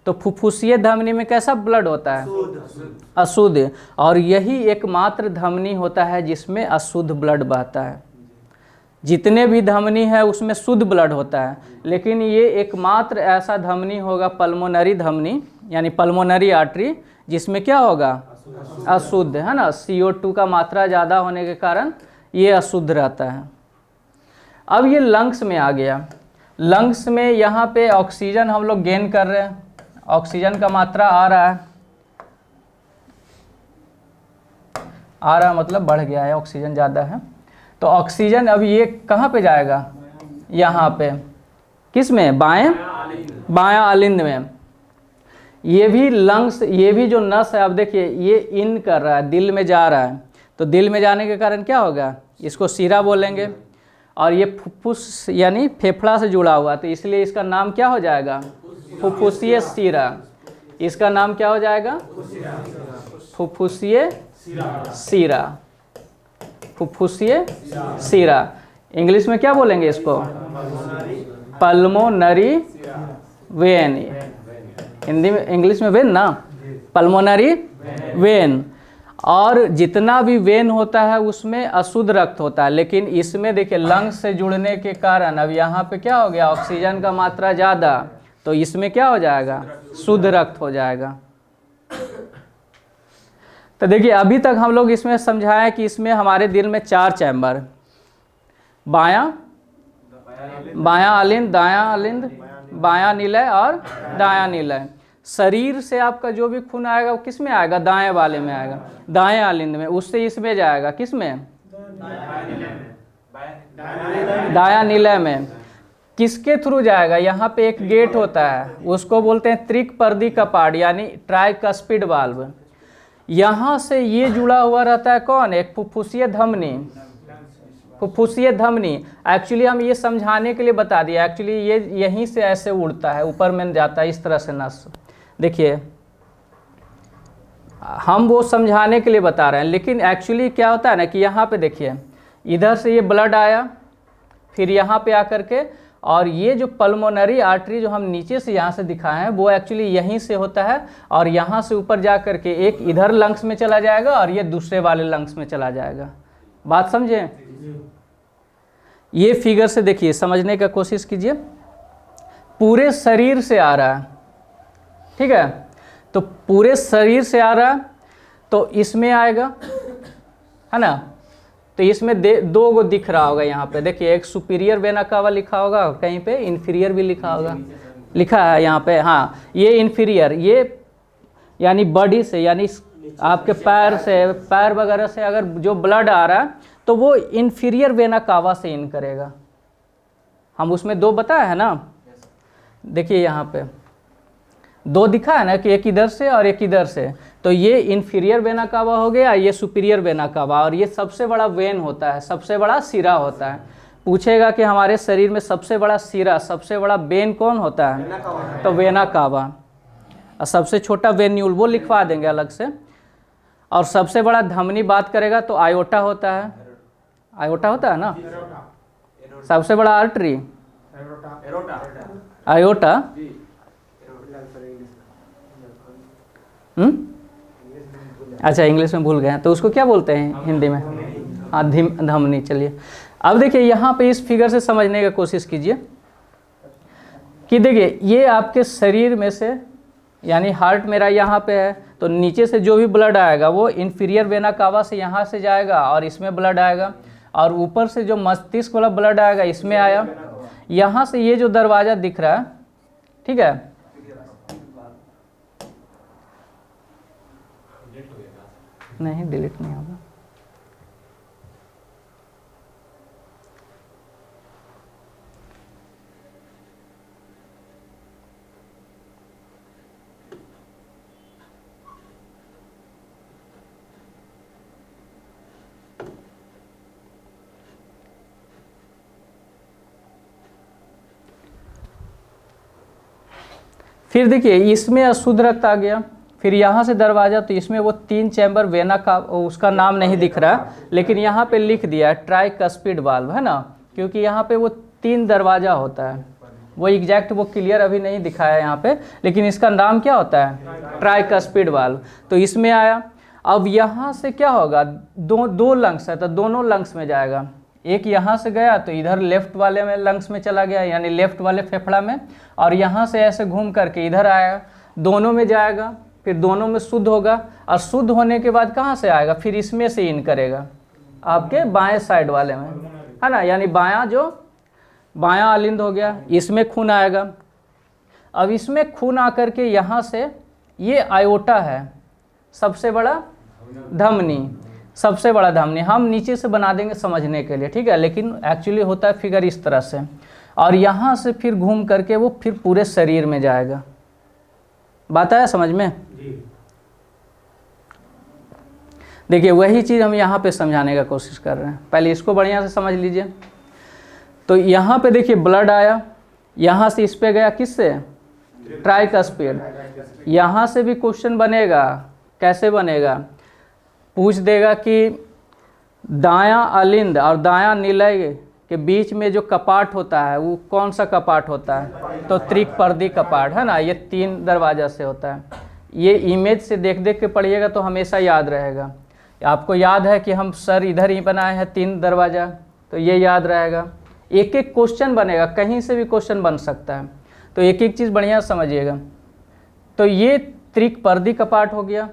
तो फुफ्फुसीय धमनी में कैसा ब्लड होता है? अशुद्ध, और यही एकमात्र धमनी होता है जिसमें अशुद्ध ब्लड बहता है। जितने भी धमनी है उसमें शुद्ध ब्लड होता है, लेकिन ये एकमात्र ऐसा धमनी होगा पल्मोनरी धमनी यानी पल्मोनरी आर्टरी जिसमें क्या होगा? अशुद्ध, है ना। CO2 का मात्रा ज़्यादा होने के कारण ये अशुद्ध रहता है। अब ये लंग्स में आ गया। लंग्स में यहाँ पे ऑक्सीजन हम लोग गेन कर रहे हैं, ऑक्सीजन का मात्रा आ रहा है मतलब बढ़ गया है, ऑक्सीजन ज़्यादा है। तो ऑक्सीजन अब ये कहाँ पे जाएगा? यहाँ पे, किस में? बायां अलिंद में। ये भी लंग्स, ये भी जो नस है, अब देखिए ये इन कर रहा है, दिल में जा रहा है, तो दिल में जाने के कारण क्या होगा? इसको शिरा बोलेंगे। और ये फुफ्फुस यानी फेफड़ा से जुड़ा हुआ, तो इसलिए इसका नाम क्या हो जाएगा? फुफ्फुसीय शिरा। इसका नाम क्या हो जाएगा? फुफ्फुसीय शिरा, फुफ्फुसीय शिरा। इंग्लिश में क्या बोलेंगे इसको? Pulmonary vein. हिंदी में, इंग्लिश में वेन ना, पल्मोनरी वेन। और जितना भी वेन होता है उसमें अशुद्ध रक्त होता है, लेकिन इसमें देखिए लंग्स से जुड़ने के कारण अब यहाँ पे क्या हो गया? ऑक्सीजन का मात्रा ज़्यादा, तो इसमें क्या हो जाएगा? शुद्ध रक्त हो जाएगा। तो देखिए अभी तक हम लोग इसमें समझाया कि इसमें हमारे दिल में 4 चैम्बर, बायां अलिंद, दायां अलिंद, बायां निलय और दायां निलय। शरीर से आपका जो भी खून आएगा वो किस में आएगा? दाएं वाले में आएगा, दाएं अलिंद में। उससे इसमें जाएगा, किस में? दायां निलय में। किसके थ्रू जाएगा? यहाँ पे एक गेट होता है, उसको बोलते हैं त्रिकपर्दी कपाट यानी ट्राइकस्पिड वाल्व। यहाँ से ये जुड़ा हुआ रहता है कौन? एक फुफ्फुसीय धमनी, फुफ्फुसीय धमनी। एक्चुअली हम ये समझाने के लिए बता दिया, एक्चुअली ये यहीं से ऐसे उड़ता है, ऊपर में जाता है इस तरह से नस। देखिए हम वो समझाने के लिए बता रहे हैं, लेकिन एक्चुअली क्या होता है ना कि यहाँ पे देखिए इधर से ये ब्लड आया, फिर यहाँ पे आकर के, और ये जो पल्मोनरी आर्टरी जो हम नीचे से यहाँ से दिखाए हैं वो एक्चुअली यहीं से होता है, और यहाँ से ऊपर जा कर के एक इधर लंग्स में चला जाएगा और ये दूसरे वाले लंग्स में चला जाएगा। बात समझे? ये फिगर से देखिए, समझने का कोशिश कीजिए। पूरे शरीर से आ रहा है, ठीक है, तो पूरे शरीर से आ रहा है तो इसमें आएगा, है ना। तो इसमें दो गो दिख रहा होगा यहाँ पे, देखिए एक सुपीरियर वेना कावा लिखा होगा, कहीं पे इन्फीरियर भी लिखा होगा, लिखा है यहाँ पे। हाँ, ये इन्फीरियर, ये यानी बॉडी से, यानी आपके पैर से, पैर वगैरह से अगर जो ब्लड आ रहा है तो वो इन्फीरियर वेना कावा से इन करेगा। हम उसमें 2 बताया है ना, देखिए यहाँ पे 2 दिखा है ना कि एक इधर से और एक इधर से, तो ये इन्फीरियर वेना कावा हो गया, ये सुपीरियर वेना कावा, और ये सबसे बड़ा वेन होता है, सबसे बड़ा सिरा होता है। पूछेगा कि हमारे शरीर में सबसे बड़ा सिरा, सबसे बड़ा वेन कौन होता है? तो वेना कावा। और सबसे छोटा वेन्यूल वो लिखवा देंगे अलग से। और सबसे बड़ा धमनी बात करेगा तो आयोटा होता है, आयोटा होता है ना। सबसे बड़ा आर्टरी आयोटा, अच्छा इंग्लिश में भूल गए हैं, तो उसको क्या बोलते हैं हिंदी में? हाँ, धमनी। चलिए अब देखिए यहाँ पे इस फिगर से समझने की कोशिश कीजिए कि देखिए ये आपके शरीर में से, यानी हार्ट मेरा यहाँ पे है, तो नीचे से जो भी ब्लड आएगा वो इन्फीरियर वेना कावा से यहाँ से जाएगा और इसमें ब्लड आएगा, और ऊपर से जो मस्तिष्क वाला ब्लड आएगा इसमें आया। यहाँ से ये जो दरवाज़ा दिख रहा है, ठीक है, नहीं डिलीट नहीं होगा। फिर देखिए इसमें अशुद्ध रक्त आ गया, फिर यहाँ से दरवाज़ा, तो इसमें वो 3 चैम्बर वेना का उसका नाम नहीं दिख रहा, लेकिन यहाँ पे लिख दिया है ट्राइकस्पिड वाल्व, है ना, क्योंकि यहाँ पे वो 3 दरवाज़ा होता है। वो एग्जैक्ट वो क्लियर अभी नहीं दिखाया है यहाँ पे, लेकिन इसका नाम क्या होता है, ट्राइकस्पिड वाल्व। तो इसमें आया। अब यहाँ से क्या होगा, दो लंग्स है तो दोनों लंग्स में जाएगा। एक यहाँ से गया तो इधर लेफ्ट वाले में लंग्स में चला गया, यानी लेफ्ट वाले फेफड़ा में, और यहाँ से ऐसे घूम करके इधर आएगा, दोनों में जाएगा, फिर दोनों में शुद्ध होगा, और शुद्ध होने के बाद कहाँ से आएगा, फिर इसमें से इन करेगा आपके बाएं साइड वाले में, है ना, यानी बायां आलिंद हो गया, इसमें खून आएगा। अब इसमें खून आकर के यहाँ से ये आयोटा है, सबसे बड़ा धमनी, सबसे बड़ा धमनी। हम नीचे से बना देंगे समझने के लिए, ठीक है, लेकिन एक्चुअली होता है फिगर इस तरह से, और यहाँ से फिर घूम करके वो फिर पूरे शरीर में जाएगा। बात आया समझ में? देखिए वही चीज़ हम यहाँ पे समझाने का कोशिश कर रहे हैं, पहले इसको बढ़िया से समझ लीजिए। तो यहाँ पे देखिए ब्लड आया, यहाँ से इस पे गया, किससे, ट्राइकस्पिड। यहाँ से भी क्वेश्चन बनेगा, कैसे बनेगा, पूछ देगा कि दायां अलिंद और दायां निलय के बीच में जो कपाट होता है वो कौन सा कपाट होता है, तो त्रिपर्दी कपाट, है ना, ये 3 दरवाजा से होता है। ये इमेज से देख देख के पढ़िएगा तो हमेशा याद रहेगा। आपको याद है कि हम सर इधर ही बनाए हैं 3 दरवाजा, तो ये याद रहेगा। एक एक क्वेश्चन बनेगा, कहीं से भी क्वेश्चन बन सकता है, तो एक एक चीज़ बढ़िया समझिएगा। तो ये त्रिपर्दी कपाट हो गया।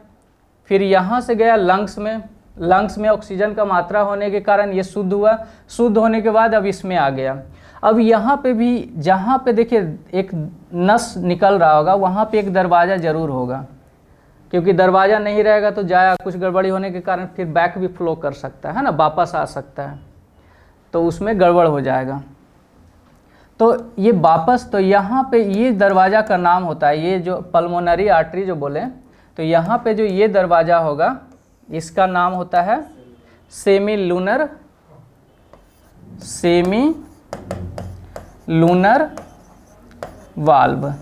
फिर यहाँ से गया लंग्स में, लंग्स में ऑक्सीजन का मात्रा होने के कारण ये शुद्ध हुआ, शुद्ध होने के बाद अब इसमें आ गया। अब यहाँ पे भी, जहाँ पे देखिए एक नस निकल रहा होगा वहाँ पे एक दरवाज़ा ज़रूर होगा, क्योंकि दरवाज़ा नहीं रहेगा तो जाया कुछ गड़बड़ी होने के कारण फिर बैक भी फ्लो कर सकता है ना, वापस आ सकता है, तो उसमें गड़बड़ हो जाएगा। तो ये वापस, तो यहाँ पे ये दरवाज़ा का नाम होता है, ये जो पल्मोनरी आर्टरी जो बोले, तो यहाँ पे जो ये दरवाज़ा होगा इसका नाम होता है सेमी लूनर वाल्व।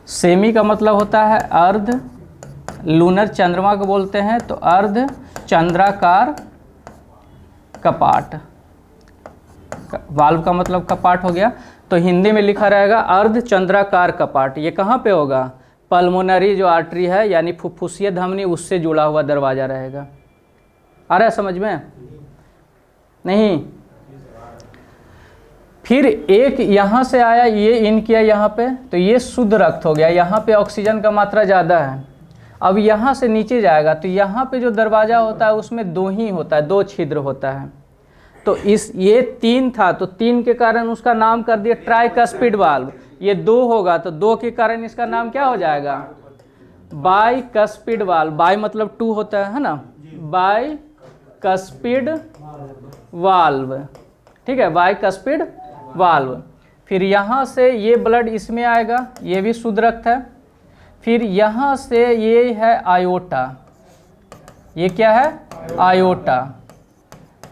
सेमी का मतलब होता है अर्ध, लूनर चंद्रमा को बोलते हैं, तो अर्ध चंद्राकार कपाट, वाल्व का मतलब कपाट हो गया, तो हिंदी में लिखा रहेगा अर्ध चंद्राकार कपाट। ये कहाँ पे होगा, पल्मोनरी जो आर्टरी है यानी फुफ्फुसीय धमनी, उससे जुड़ा हुआ दरवाज़ा रहेगा। आ रहा है समझ में? नहीं। फिर एक यहाँ से आया, ये इन किया यहाँ पे, तो ये शुद्ध रक्त हो गया, यहाँ पे ऑक्सीजन का मात्रा ज़्यादा है। अब यहाँ से नीचे जाएगा तो यहाँ पे जो दरवाज़ा होता है उसमें 2 ही होता है, 2 छिद्र होता है। तो ये 3 था, तो 3 के कारण उसका नाम कर दिया ट्राइकस्पिड वाल्व। ये 2 होगा तो 2 के कारण इसका नाम क्या हो जाएगा, बाइकस्पिड वाल्व। बाई मतलब 2 होता है ना, बाइकस्पिड वाल्व, ठीक है, बाइकस्पिड वाल्व। फिर यहाँ से ये ब्लड इसमें आएगा, ये भी शुद्ध रक्त है। फिर यहाँ से ये है आयोटा, ये क्या है, आयोटा,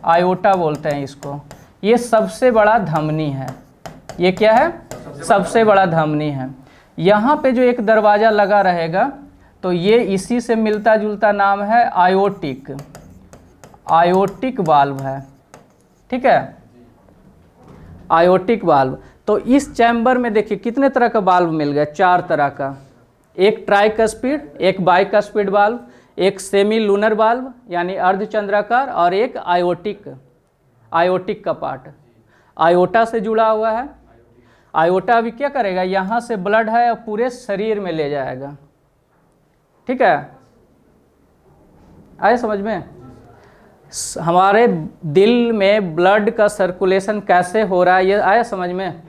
आयोटा बोलते हैं इसको। ये सबसे बड़ा धमनी है, ये क्या है, सबसे बड़ा धमनी है। यहाँ पे जो एक दरवाज़ा लगा रहेगा तो ये इसी से मिलता जुलता नाम है आयोटिक वाल्व है, ठीक है, आयोटिक वाल्व। तो इस चैम्बर में देखिए कितने तरह का वाल्व मिल गया, 4 तरह का, एक ट्राइकस्पिड, एक बाइकस्पिड वाल्व, एक सेमी लूनर वाल्व यानी अर्धचंद्राकार, और एक आयोटिक कपाट, आयोटा से जुड़ा हुआ है। आयोटा अभी क्या करेगा, यहाँ से ब्लड है और पूरे शरीर में ले जाएगा, ठीक है, आए समझ में? हमारे दिल में ब्लड का सर्कुलेशन कैसे हो रहा है ये आया समझ में?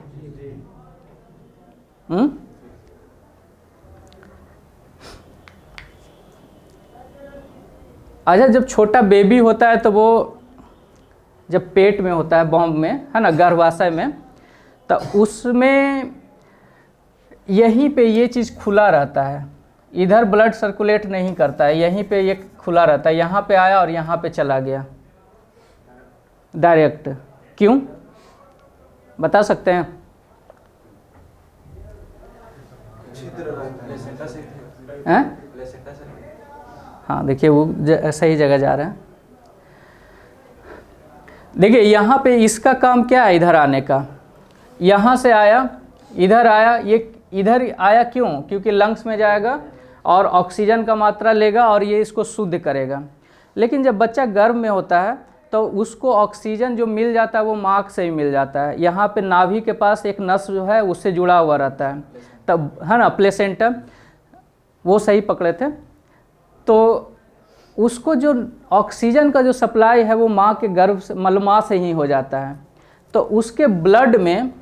अच्छा, जब छोटा बेबी होता है तो वो जब पेट में होता है, बॉम्ब में, है ना, गर्भाशय में, तो उसमें यहीं पे ये चीज़ खुला रहता है, इधर ब्लड सर्कुलेट नहीं करता है, यहीं पे ये खुला रहता है, यहाँ पे आया और यहाँ पे चला गया डायरेक्ट। क्यों बता सकते हैं? हैं? हाँ देखिए वो सही जगह जा रहे हैं। देखिए यहाँ पे इसका काम क्या है, इधर आने का, यहाँ से आया इधर आया, ये इधर आया क्यों? क्योंकि लंग्स में जाएगा और ऑक्सीजन का मात्रा लेगा और ये इसको शुद्ध करेगा। लेकिन जब बच्चा गर्भ में होता है तो उसको ऑक्सीजन जो मिल जाता है वो माँ से ही मिल जाता है। यहाँ पे नाभि के पास एक नस जो है उससे जुड़ा हुआ रहता है, तब है ना, प्लेसेंटा, वो सही पकड़े थे। तो उसको जो ऑक्सीजन का जो सप्लाई है वो माँ के गर्भ से, मतलब माँ से ही हो जाता है। तो उसके ब्लड में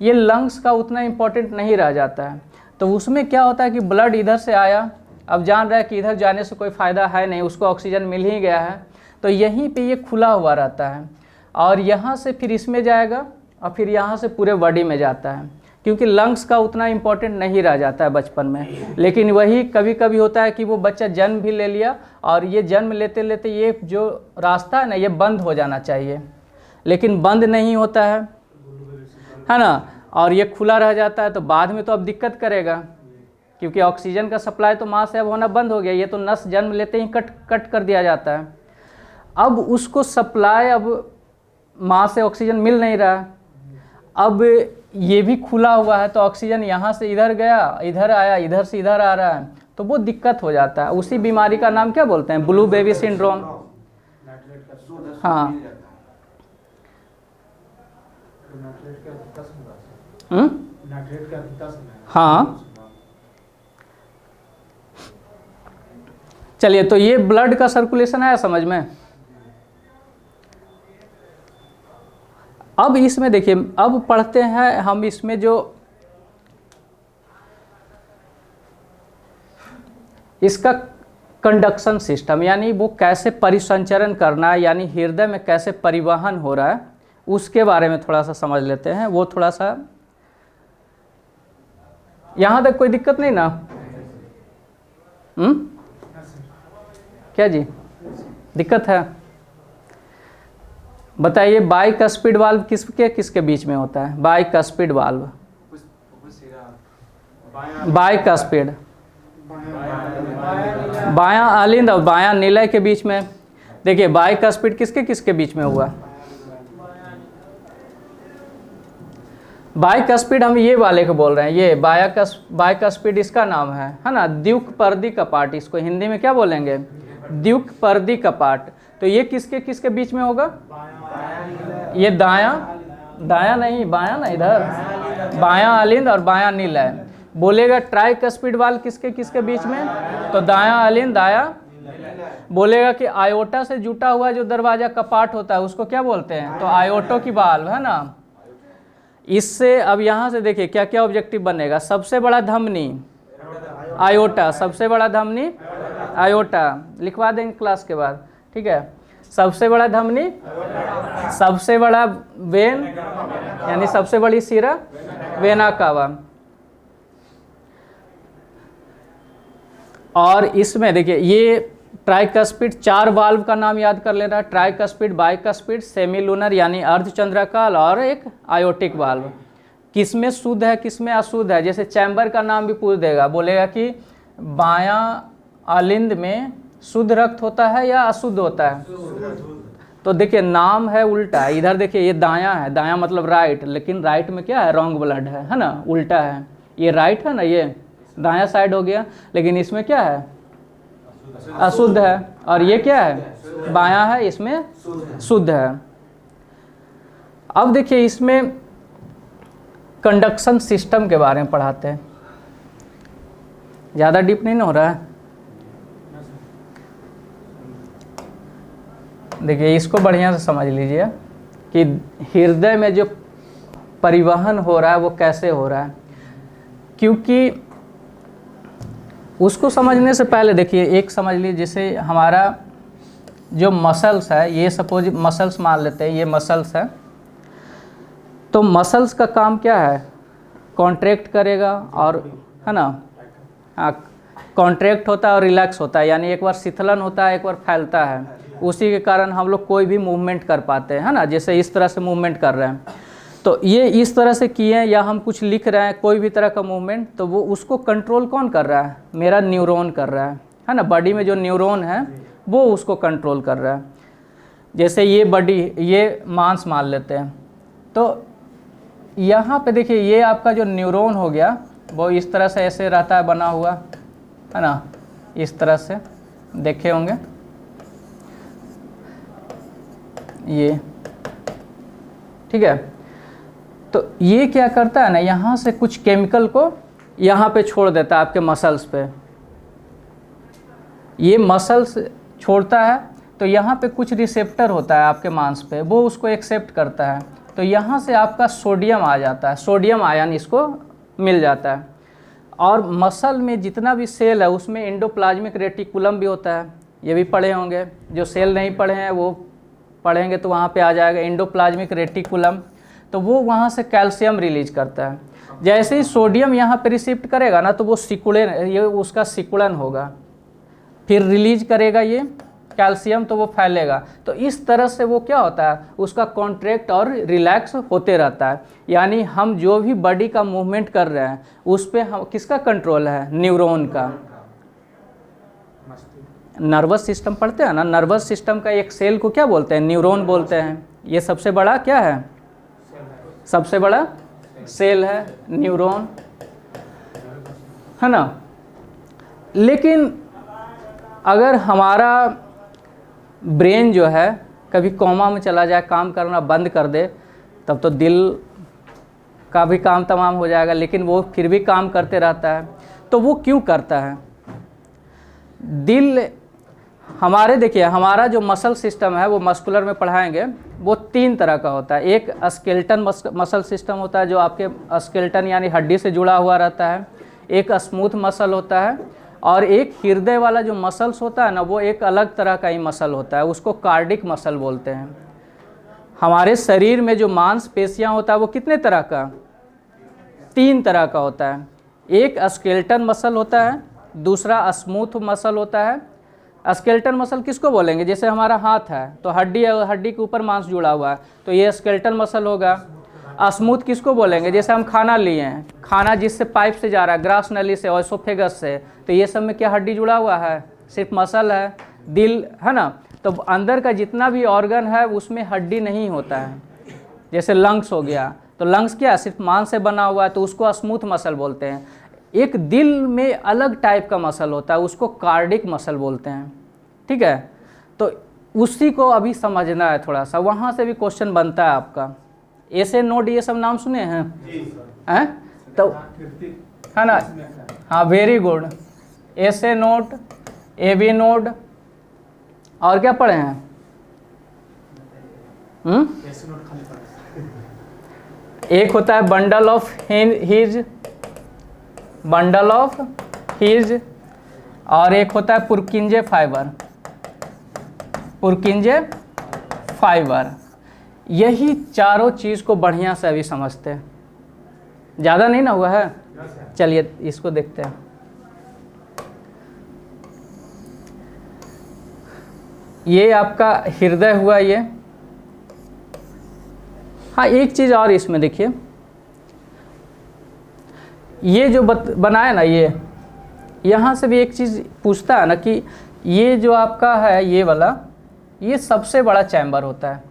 ये लंग्स का उतना इम्पोर्टेंट नहीं रह जाता है। तो उसमें क्या होता है कि ब्लड इधर से आया, अब जान रहा है कि इधर जाने से कोई फ़ायदा है नहीं, उसको ऑक्सीजन मिल ही गया है, तो यहीं पे ये खुला हुआ रहता है और यहाँ से फिर इसमें जाएगा और फिर यहाँ से पूरे बॉडी में जाता है, क्योंकि लंग्स का उतना इम्पोर्टेंट नहीं रह जाता है बचपन में। लेकिन वही कभी कभी होता है कि वो बच्चा जन्म भी ले लिया और ये जन्म लेते लेते ये जो रास्ता है ना ये बंद हो जाना चाहिए, लेकिन बंद नहीं होता है ना, और ये खुला रह जाता है। तो बाद में तो अब दिक्कत करेगा, क्योंकि ऑक्सीजन का सप्लाई तो माँ से अब होना बंद हो गया, ये तो नस जन्म लेते ही कट कर दिया जाता है। अब उसको सप्लाई, अब माँ से ऑक्सीजन मिल नहीं रहा, अब ये भी खुला हुआ है तो ऑक्सीजन यहाँ से इधर गया, इधर आया, इधर से इधर आ रहा है, तो वो दिक्कत हो जाता है। उसी बीमारी का नाम क्या बोलते हैं? Blue baby syndrome. हाँ हाँ, चलिए, तो ये ब्लड का सर्कुलेशन आया समझ में। अब इसमें देखिए, अब पढ़ते हैं हम इसमें जो इसका कंडक्शन सिस्टम, यानी वो कैसे परिसंचरण करना है, यानी हृदय में कैसे परिवहन हो रहा है, उसके बारे में थोड़ा सा समझ लेते हैं। वो थोड़ा सा, यहाँ तक कोई दिक्कत नहीं ना? क्या जी दिक्कत है? बताइए, बाइकस्पिड वाल्व किसके बीच में होता है? बाइकस्पिड वाल्व, बाइकस्पिड, बायां अलिंद और बायां निलय के बीच में। देखिए बाइकस्पिड किसके बीच में हुआ? बाइकस्पिड हम ये वाले को बोल रहे हैं, ये बाइकस्पिड इसका नाम है ना, द्युकपर्दी कपाट। इसको हिंदी में क्या बोलेंगे? द्युकपर्दी कपाट। तो ये किसके बीच में होगा? ये दायां नहीं, बायां ना, इधर बायां अलिंद और बायां निलय। बोलेगा ट्राइकस्पिड वाल्व किसके बीच में? तो दायां अलिंद, दायां। बोलेगा कि आयोटा से जुटा हुआ जो दरवाजा कपाट होता है उसको क्या बोलते हैं? तो आयोटो की वाल्व, है ना। इससे अब यहाँ से देखिए क्या क्या ऑब्जेक्टिव बनेगा। सबसे बड़ा धमनी आयोटा, सबसे बड़ा धमनी आयोटा, लिखवा देंगे क्लास के बाद, ठीक है। सबसे बड़ा धमनी, सबसे बड़ा वेन यानी सबसे बड़ी सिरा वेना कावा। और इसमें देखिए ये ट्राइकस्पिड, 4 वाल्व का नाम याद कर लेना, ट्राइकस्पिड, बाइकस्पिड, सेमीलूनर यानी अर्धचंद्राकार और एक आयोटिक वाल्व। किसमें शुद्ध है किसमें अशुद्ध है? जैसे चैम्बर का नाम भी पूछ देगा, बोलेगा कि बायां अलिंद में शुद्ध रक्त होता है या अशुद्ध होता है? तो देखिए नाम है उल्टा है। इधर देखिए ये दायां है, दायां मतलब राइट, लेकिन राइट में क्या है? रॉन्ग ब्लड है ना, उल्टा है। ये राइट है ना, ये दायां साइड हो गया, लेकिन इसमें क्या है? अशुद्ध है। और ये क्या है? बायां है, इसमें शुद्ध है। अब देखिए इसमें कंडक्शन सिस्टम के बारे में पढ़ाते हैं, ज़्यादा डीप नहीं ना हो रहा है। देखिए इसको बढ़िया से समझ लीजिए कि हृदय में जो परिवहन हो रहा है वो कैसे हो रहा है, क्योंकि उसको समझने से पहले देखिए एक समझ लीजिए, जैसे हमारा जो मसल्स है, ये सपोज मसल्स मान लेते हैं, ये मसल्स है। तो मसल्स का काम क्या है? कॉन्ट्रैक्ट करेगा और, है ना, हाँ, कॉन्ट्रैक्ट होता है और रिलैक्स होता है, यानी एक बार शिथिलन होता है, एक बार फैलता है। उसी के कारण हम लोग कोई भी मूवमेंट कर पाते हैं, है ना, जैसे इस तरह से मूवमेंट कर रहे हैं। तो ये इस तरह से किए हैं, या हम कुछ लिख रहे हैं कोई भी तरह का मूवमेंट, तो वो उसको कंट्रोल कौन कर रहा है? मेरा न्यूरॉन कर रहा है ना। बॉडी में जो न्यूरॉन है वो उसको कंट्रोल कर रहा है। जैसे ये बॉडी, ये मांस मान लेते हैं, तो यहाँ पे देखिए ये आपका जो न्यूरॉन हो गया वो इस तरह से ऐसे रहता है बना हुआ, है ना, इस तरह से देखे होंगे ये, ठीक है। तो ये क्या करता है ना, यहाँ से कुछ केमिकल को यहाँ पे छोड़ देता है आपके मसल्स पे। ये मसल्स छोड़ता है तो यहाँ पे कुछ रिसेप्टर होता है आपके मांस पे, वो उसको एक्सेप्ट करता है। तो यहाँ से आपका सोडियम आ जाता है, सोडियम आयन इसको मिल जाता है। और मसल में जितना भी सेल है उसमें एंडोप्लाज्मिक रेटिकुलम भी होता है, ये भी पढ़े होंगे। जो सेल नहीं पढ़े हैं वो पढ़ेंगे तो वहाँ पे आ जाएगा एंडोप्लाज्मिक रेटिकुलम। तो वो वहाँ से कैल्शियम रिलीज करता है। जैसे ही सोडियम यहाँ पे रिसीव करेगा ना तो वो सिकुड़न, ये उसका सिकुड़न होगा, फिर रिलीज करेगा ये कैल्शियम, तो वो फैलेगा। तो इस तरह से वो क्या होता है, उसका कॉन्ट्रैक्ट और रिलैक्स होते रहता है। यानी हम जो भी बॉडी का मूवमेंट कर रहे हैं उस पर हम किसका कंट्रोल है? न्यूरॉन का। नर्वस सिस्टम पढ़ते हैं ना, नर्वस सिस्टम का एक सेल को क्या बोलते हैं? न्यूरॉन बोलते हैं। ये सबसे बड़ा क्या है? सबसे बड़ा सेल है न्यूरॉन, है ना। लेकिन अगर हमारा ब्रेन जो है कभी कोमा में चला जाए, काम करना बंद कर दे, तब तो दिल का भी काम तमाम हो जाएगा, लेकिन वो फिर भी काम करते रहता है। तो वो क्यों करता है? दिल हमारे, देखिए हमारा जो मसल सिस्टम है वो मस्कुलर में पढ़ाएंगे, वो 3 तरह का होता है। एक स्केलेटन मसल सिस्टम होता है जो आपके स्केलेटन यानी हड्डी से जुड़ा हुआ रहता है। एक स्मूथ मसल होता है, और एक हृदय वाला जो मसल्स होता है ना वो एक अलग तरह का ही मसल होता है, उसको कार्डिक मसल बोलते हैं। हमारे शरीर में जो मांसपेशियाँ होता है वो कितने तरह का? 3 तरह का होता है। एक स्केलेटन मसल होता है, दूसरा स्मूथ मसल होता है। स्केलेटन मसल किसको बोलेंगे? जैसे हमारा हाथ है तो हड्डी है, हड्डी के ऊपर मांस जुड़ा हुआ है तो ये स्केलेटन मसल होगा। स्मूथ किसको बोलेंगे? जैसे हम खाना लिए हैं, खाना जिससे पाइप से जा रहा है, ग्रास नली से, ओएसोफेगस से, तो ये सब में क्या हड्डी जुड़ा हुआ है? सिर्फ मसल है। दिल है ना, तो अंदर का जितना भी ऑर्गन है उसमें हड्डी नहीं होता है। जैसे लंग्स हो गया, तो लंग्स क्या सिर्फ मांस से बना हुआ है, तो उसको स्मूथ मसल बोलते हैं। एक दिल में अलग टाइप का मसल होता है, उसको कार्डिक मसल बोलते हैं, ठीक है। तो उसी को अभी समझना है थोड़ा सा, वहाँ से भी क्वेश्चन बनता है आपका। ऐसे नोड ये सब नाम सुने हैं? हैं? तो है ना, हाँ वेरी गुड। ऐसे नोड, एबी नोड, और क्या पढ़े हैं? एक होता है bundle of his, bundle of his, और एक होता है पुरकिंजे फाइबर, पुरकिंजे फाइबर। यही चारों चीज़ को बढ़िया से अभी समझते हैं। ज़्यादा नहीं ना हुआ है? चलिए इसको देखते हैं। ये आपका हृदय हुआ ये। हाँ एक चीज़ और इसमें देखिए, ये जो बनाया ना, ये यहाँ से भी एक चीज़ पूछता है ना कि ये जो आपका है ये वाला, ये सबसे बड़ा चैम्बर होता है,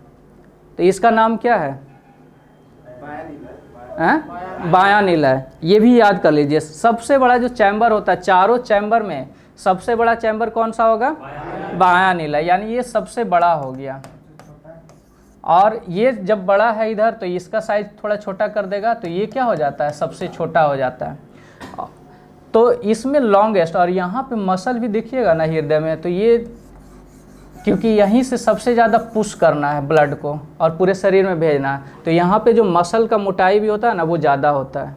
तो इसका नाम क्या है? बायां निलय। ये भी याद कर लीजिए, सबसे बड़ा जो चैम्बर होता है चारों चैम्बर में सबसे बड़ा चैम्बर कौन सा होगा? बायां निलय, यानी ये सबसे बड़ा हो गया। और ये जब बड़ा है इधर तो इसका साइज थोड़ा छोटा कर देगा, तो ये क्या हो जाता है? सबसे छोटा हो जाता है। तो इसमें लॉन्गेस्ट, और यहाँ पे मसल भी देखिएगा ना हृदय में, तो ये क्योंकि यहीं से सबसे ज़्यादा पुश करना है ब्लड को और पूरे शरीर में भेजना है, तो यहाँ पे जो मसल का मोटाई भी होता है ना वो ज़्यादा होता है,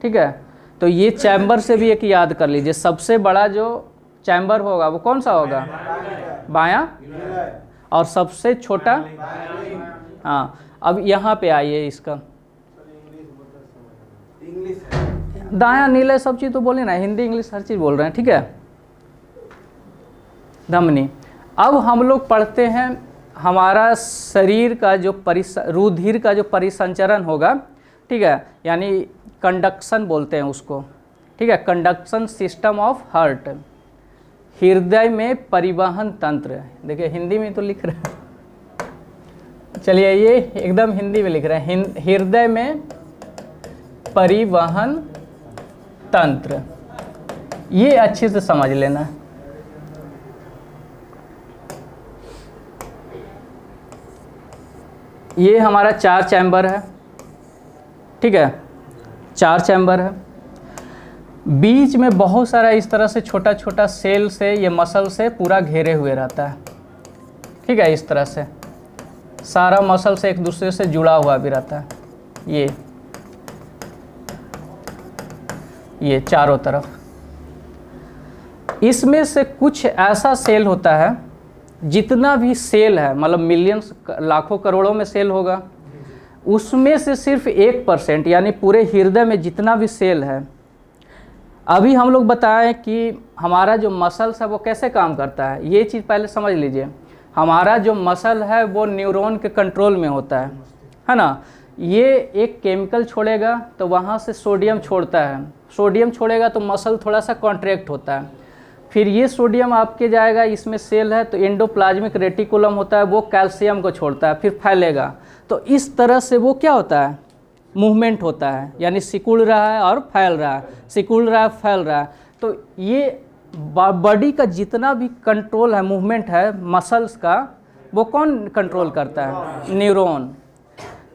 ठीक है। तो ये चैम्बर से भी एक याद कर लीजिए, सबसे बड़ा जो चैम्बर होगा वो कौन सा होगा? बायां, और सबसे छोटा, हाँ। अब यहाँ पे आइए, इसका दायां नीले, सब चीज़ तो बोले ना, हिंदी इंग्लिश हर चीज़ बोल रहे हैं, ठीक है। धमनी। अब हम लोग पढ़ते हैं हमारा शरीर का जो रुधिर का जो परिसंचरण होगा, ठीक है, यानी कंडक्शन बोलते हैं उसको, ठीक है, कंडक्शन सिस्टम ऑफ हार्ट, हृदय में परिवहन तंत्र। देखिए हिंदी में तो लिख रहे हैं, चलिए ये एकदम हिंदी में लिख रहे हैं, हृदय में परिवहन तंत्र, ये अच्छे से समझ लेना। ये हमारा 4 चैम्बर है, ठीक है, 4 चैम्बर है, बीच में बहुत सारा इस तरह से छोटा छोटा सेल से, ये मसल से पूरा घेरे हुए रहता है, ठीक है, इस तरह से सारा मसल से एक दूसरे से जुड़ा हुआ भी रहता है, ये चारों तरफ। इसमें से कुछ ऐसा सेल होता है, जितना भी सेल है, मतलब मिलियंस लाखों करोड़ों में सेल होगा, उसमें से सिर्फ 1% यानी पूरे हृदय में जितना भी सेल है, अभी हम लोग बताएं कि हमारा जो मसल्स है वो कैसे काम करता है, ये चीज़ पहले समझ लीजिए। हमारा जो मसल है वो न्यूरॉन के कंट्रोल में होता है ना। ये एक केमिकल छोड़ेगा तो वहाँ से सोडियम छोड़ता है, सोडियम छोड़ेगा तो मसल थोड़ा सा कॉन्ट्रैक्ट होता है, फिर ये सोडियम आपके जाएगा, इसमें सेल है तो एंडोप्लाज्मिक रेटिकुलम होता है, वो कैल्शियम को छोड़ता है, फिर फैलेगा। तो इस तरह से वो क्या होता है, मूवमेंट होता है, यानी सिकुड़ रहा है और फैल रहा है, सिकुड़ रहा है फैल रहा है। तो ये बॉडी का जितना भी कंट्रोल है, मूवमेंट है मसल्स का, वो कौन कंट्रोल करता है, न्यूरॉन।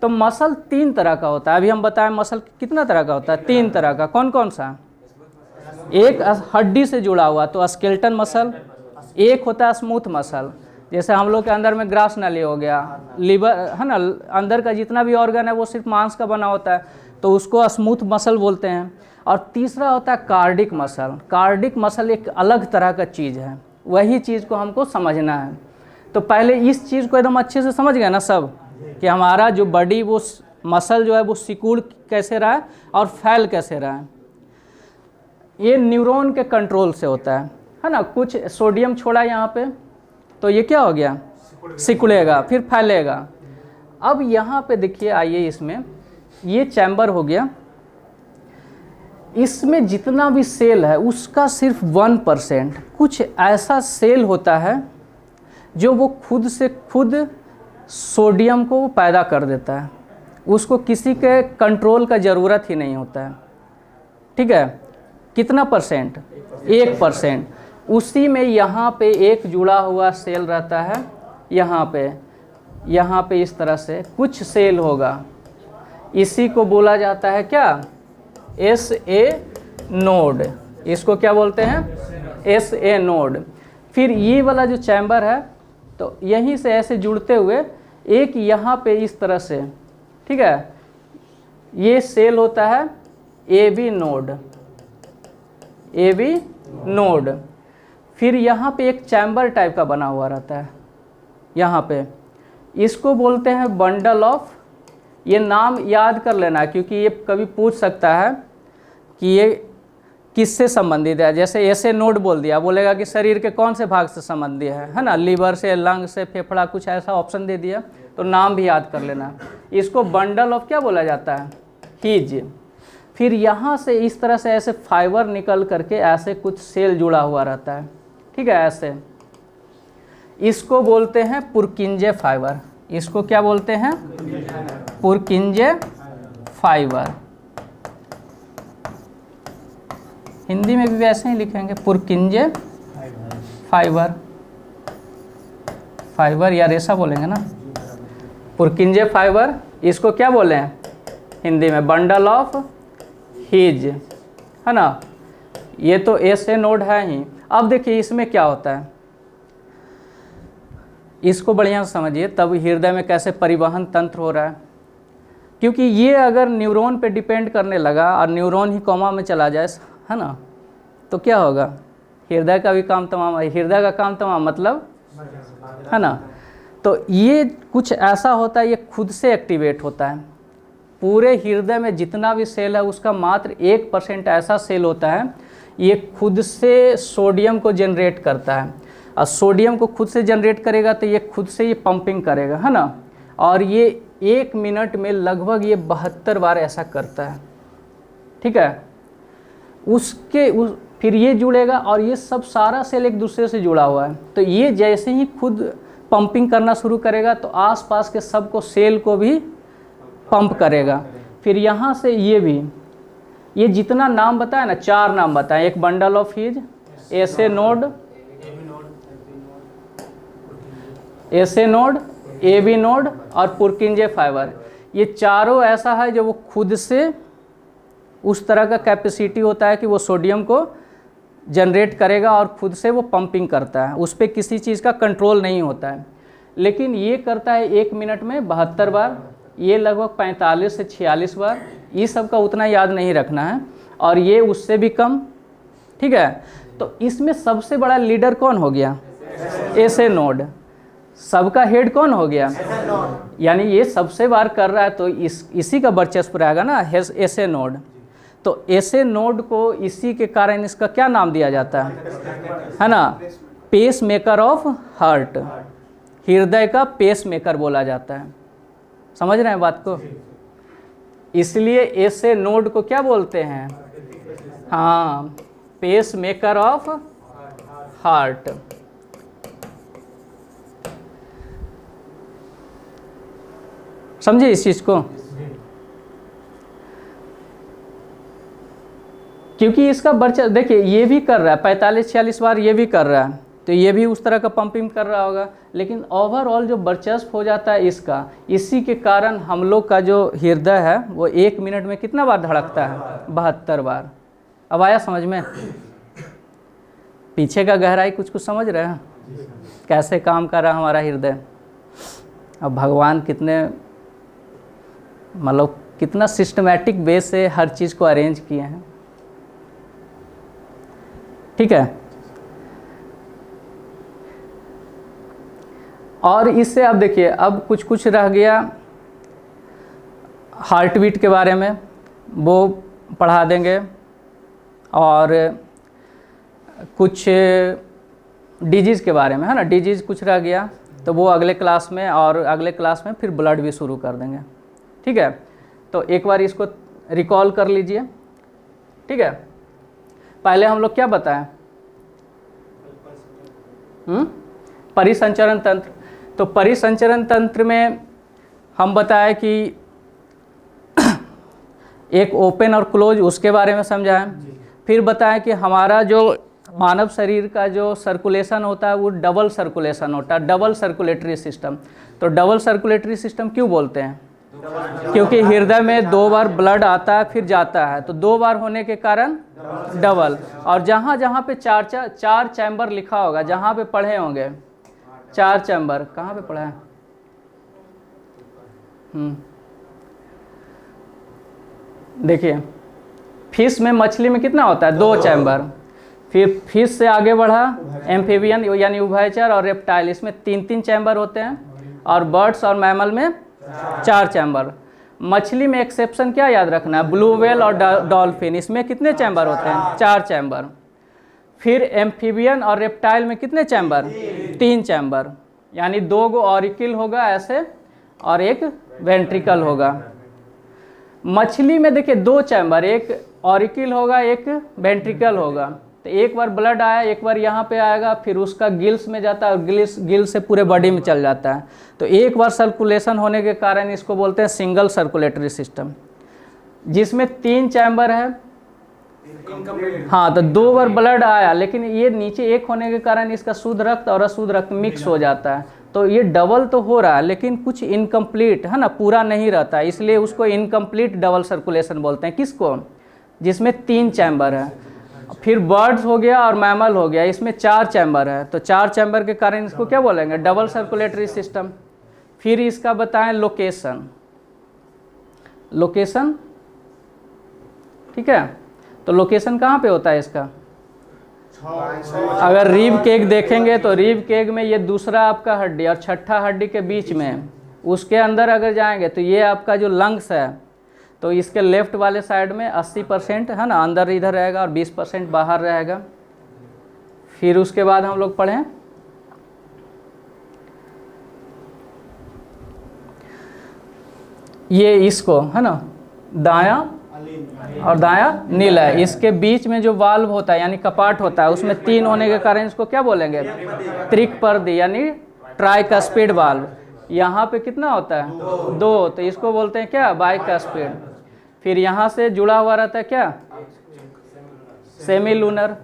तो मसल 3 तरह का होता है, अभी हम बताएं मसल कितना तरह का होता है, 3 तरह का। कौन कौन सा, एक हड्डी से जुड़ा हुआ तो स्केलेटन मसल, एक होता है स्मूथ मसल, जैसे हम लोग के अंदर में ग्रास नली हो गया, लीवर है ना, अंदर का जितना भी ऑर्गन है वो सिर्फ मांस का बना होता है, तो उसको स्मूथ मसल बोलते हैं। और तीसरा होता है कार्डिक मसल। कार्डिक मसल एक अलग तरह का चीज़ है, वही चीज़ को हमको समझना है। तो पहले इस चीज़ को एकदम अच्छे से समझ गए ना सब, कि हमारा जो बॉडी वो मसल जो है वो सिकुड़ कैसे रहा है और फैल कैसे रहा है। ये न्यूरॉन के कंट्रोल से होता है ना। कुछ सोडियम छोड़ा यहाँ पे तो ये क्या हो गया, सिकुड़ेगा फिर फैलेगा। अब यहाँ पे देखिए, आइए इसमें, ये चैम्बर हो गया, इसमें जितना भी सेल है उसका सिर्फ 1% कुछ ऐसा सेल होता है जो वो खुद से खुद सोडियम को पैदा कर देता है, उसको किसी के कंट्रोल का ज़रूरत ही नहीं होता है, ठीक है। कितना परसेंट, 1%। उसी में यहाँ पे एक जुड़ा हुआ सेल रहता है, यहाँ पे इस तरह से कुछ सेल होगा, इसी को बोला जाता है क्या, SA नोड। इसको क्या बोलते हैं, SA नोड। फिर ये वाला जो चैम्बर है तो यहीं से ऐसे जुड़ते हुए एक यहाँ पे इस तरह से, ठीक है, ये सेल होता है AB नोड, AB नोड। फिर यहाँ पे एक चैम्बर टाइप का बना हुआ रहता है यहाँ पे, इसको बोलते हैं बंडल ऑफ। ये नाम याद कर लेना क्योंकि ये कभी पूछ सकता है कि ये किससे संबंधित है। जैसे ऐसे नोड बोल दिया, बोलेगा कि शरीर के कौन से भाग से संबंधित है ना, लीवर से, लंग से, फेफड़ा, कुछ ऐसा ऑप्शन दे दिया, तो नाम भी याद कर लेना। इसको बंडल ऑफ क्या बोला जाता है, हीज। फिर यहाँ से इस तरह से ऐसे फाइबर निकल करके ऐसे कुछ सेल जुड़ा हुआ रहता है, ठीक है, ऐसे। इसको बोलते हैं पुरकिंजे फाइबर। इसको क्या बोलते हैं, पुरकिंजे फाइबर। हिंदी में भी वैसे ही लिखेंगे, पुरकिंजे फाइबर, फाइबर या रेशा बोलेंगे ना, पुरकिंजे फाइबर। इसको क्या बोले हैं हिंदी में, बंडल ऑफ हीज, है ना। ये तो SA नोड है ही। अब देखिए इसमें क्या होता है, इसको बढ़िया से समझिए, तब हृदय में कैसे परिवहन तंत्र हो रहा है। क्योंकि ये अगर न्यूरॉन पे डिपेंड करने लगा और न्यूरॉन ही कोमा में चला जाए, है ना, तो क्या होगा, हृदय का भी काम तमाम, हृदय का काम तमाम मतलब, है ना। तो ये कुछ ऐसा होता है, ये खुद से एक्टिवेट होता है। पूरे हृदय में जितना भी सेल है उसका मात्र 1% ऐसा सेल होता है, ये खुद से सोडियम को जनरेट करता है। और सोडियम को खुद से जनरेट करेगा तो ये खुद से ये पंपिंग करेगा, है ना। और ये 1 मिनट में लगभग ये 72 बार ऐसा करता है, ठीक है। फिर ये जुड़ेगा और ये सब सारा सेल एक दूसरे से जुड़ा हुआ है, तो ये जैसे ही खुद पंपिंग करना शुरू करेगा तो आसपास के सबको सेल को भी पंप करेगा। फिर यहाँ से ये भी, ये जितना नाम बताया ना, 4 नाम बताया, एक bundle of His, SA node, A V node और पुरकिंजे फाइबर, ये चारों ऐसा है जो वो खुद से उस तरह का कैपेसिटी होता है कि वो सोडियम को जनरेट करेगा और खुद से वो पंपिंग करता है, उस पर किसी चीज़ का कंट्रोल नहीं होता है। लेकिन ये करता है 1 मिनट में 72 बार, ये लगभग 45 से 46 बार, ये सब का उतना याद नहीं रखना है, और ये उससे भी कम, ठीक है। तो इसमें सबसे बड़ा लीडर कौन हो गया? एसे नोड। सबका हेड कौन हो गया? यानी ये सबसे बार कर रहा है तो इसी का वर्चस्व रहेगा ना, एसे नोड। तो एसे नोड को इसी के कारण इसका क्या नाम दिया जाता है ना, पेस मेकर ऑफ हार्ट, हृदय का पेस मेकर बोला जाता है। समझ रहे हैं बात को? इसलिए एसे नोड को क्या बोलते हैं? हाँ, पेस मेकर ऑफ हार्ट। समझे इस चीज को? क्योंकि इसका वर्चस्व देखिए, ये भी कर रहा है 45-46 बार, ये भी कर रहा है, तो ये भी उस तरह का पंपिंग कर रहा होगा, लेकिन ओवरऑल जो वर्चस्व हो जाता है इसका, इसी के कारण हम लोग का जो हृदय है वो 1 मिनट में कितना बार धड़कता है? 72 बार। अब आया समझ में? पीछे का गहराई कुछ समझ रहे हैं कैसे काम कर रहा है हमारा हृदय? अब भगवान कितने मतलब कितना सिस्टमैटिक वे से हर चीज़ को अरेंज किए हैं, ठीक है। और इससे अब देखिए, अब कुछ रह गया हार्ट बीट के बारे में, वो पढ़ा देंगे, और कुछ डिजीज़ के बारे में, है ना, डिजीज़ कुछ रह गया तो वो अगले क्लास में, और अगले क्लास में फिर ब्लड भी शुरू कर देंगे, ठीक है। तो एक बार इसको रिकॉल कर लीजिए, ठीक है। पहले हम लोग क्या बताएं? परिसंचरण तंत्र। तो परिसंचरण तंत्र में हम बताएं कि एक ओपन और क्लोज, उसके बारे में समझाएं। फिर बताएं कि हमारा जो मानव शरीर का जो सर्कुलेशन होता है वो डबल सर्कुलेशन होता है, डबल सर्कुलेटरी सिस्टम। तो डबल सर्कुलेटरी सिस्टम क्यों बोलते हैं? क्योंकि हृदय में 2 बार ब्लड आता है फिर जाता है, तो 2 बार होने के कारण डबल। और जहाँ जहाँ पे 4 चैम्बर लिखा होगा, जहाँ पे पढ़े होंगे 4 चैम्बर, कहाँ पे पढ़ा है? देखिए, फिश में, मछली में कितना होता है? 2 चैम्बर। फिर फिश से आगे बढ़ा एम्फीबियन यानी उभयचर और रेप्टाइल, इसमें 3-3 चैम्बर होते हैं, और बर्ड्स और मैमल में 4 चैम्बर। मछली में एक्सेप्शन क्या याद रखना है? ब्लू व्हेल और डॉल्फिन, इसमें कितने चैम्बर होते हैं? 4 चैम्बर। फिर एम्फीबियन और रेप्टाइल में कितने चैम्बर? 3 चैम्बर, यानी 2 गो ऑरिकल होगा ऐसे और एक वेंट्रिकल होगा। मछली में देखिए 2 चैम्बर, एक ऑरिकल होगा एक वेंट्रिकल होगा। तो एक बार ब्लड आया, एक बार यहाँ पे आएगा, फिर उसका गिल्स में जाता है और गिल्स से पूरे बॉडी में चल जाता है। तो एक बार सर्कुलेशन होने के कारण इसको बोलते हैं सिंगल सर्कुलेटरी सिस्टम, जिसमें 3 चैम्बर है। हाँ, तो 2 बार ब्लड आया, लेकिन ये नीचे एक होने के कारण इसका शुद्ध रक्त और अशुद्ध रक्त मिक्स हो जाता है। तो ये डबल तो हो रहा है, लेकिन कुछ इनकम्प्लीट है ना, पूरा नहीं रहता, इसलिए उसको इनकम्प्लीट डबल सर्कुलेशन बोलते हैं। किसको? जिसमें 3 चैम्बर है। फिर बर्ड्स हो गया और मैमल हो गया, इसमें 4 चैम्बर है, तो 4 चैम्बर के कारण इसको क्या बोलेंगे? Double circulatory system. फिर इसका बताएं लोकेशन, लोकेशन, ठीक है। तो लोकेशन कहाँ पे होता है इसका? अगर रीब केक देखेंगे तो रीब केक में ये दूसरा आपका हड्डी और छठा हड्डी के बीच में, उसके अंदर अगर जाएंगे तो ये आपका जो लंग्स है, तो इसके लेफ्ट वाले साइड में 80% है ना अंदर इधर रहेगा और 20% बाहर रहेगा। फिर उसके बाद हम लोग पढ़ें ये इसको है ना, दायां और दायां निलय, इसके बीच में जो वाल्व होता है यानी कपाट होता है उसमें 3 होने के कारण इसको क्या बोलेंगे, त्रिकपर्दी यानी ट्राइकस्पिड वाल्व। यहाँ पे कितना होता है, 2, तो इसको बोलते हैं क्या, बाइकस्पिड। फिर यहाँ से जुड़ा हुआ रहता है क्या, सेमी लूनर।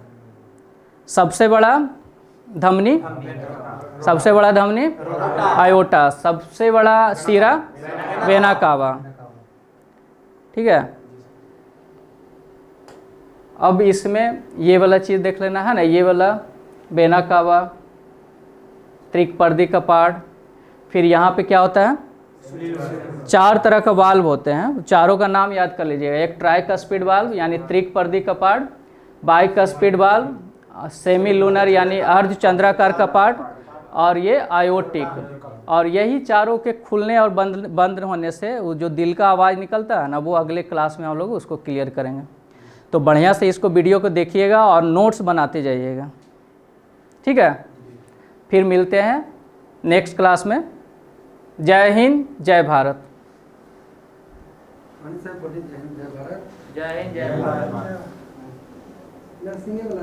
सबसे बड़ा धमनी, सबसे बड़ा धमनी आयोटा, सबसे बड़ा सीरा वेना कावा। ठीक है, अब इसमें ये वाला चीज़ देख लेना है ना, ये वाला वेना कावा, त्रिकपर्दी कपाट। फिर यहाँ पे क्या होता है, 4 तरह का वाल्व होते हैं, चारों का नाम याद कर लीजिएगा। एक ट्राइकस्पिड वाल्व यानी त्रिकपर्दी कपाट, बाइकस्पिड वाल्व, सेमी लूनर यानी अर्ध चंद्राकार कपाट, और ये आयोटिक। और यही चारों के खुलने और बंद होने से वो जो दिल का आवाज़ निकलता है ना, वो अगले क्लास में हम लोग उसको क्लियर करेंगे। तो बढ़िया से इसको वीडियो को देखिएगा और नोट्स बनाते जाइएगा। ठीक है, फिर मिलते हैं नेक्स्ट क्लास में। जय हिंद, जय भारत। जय हिंद, जय भारत। जय हिंद, जय भारत। नरसिंह वाला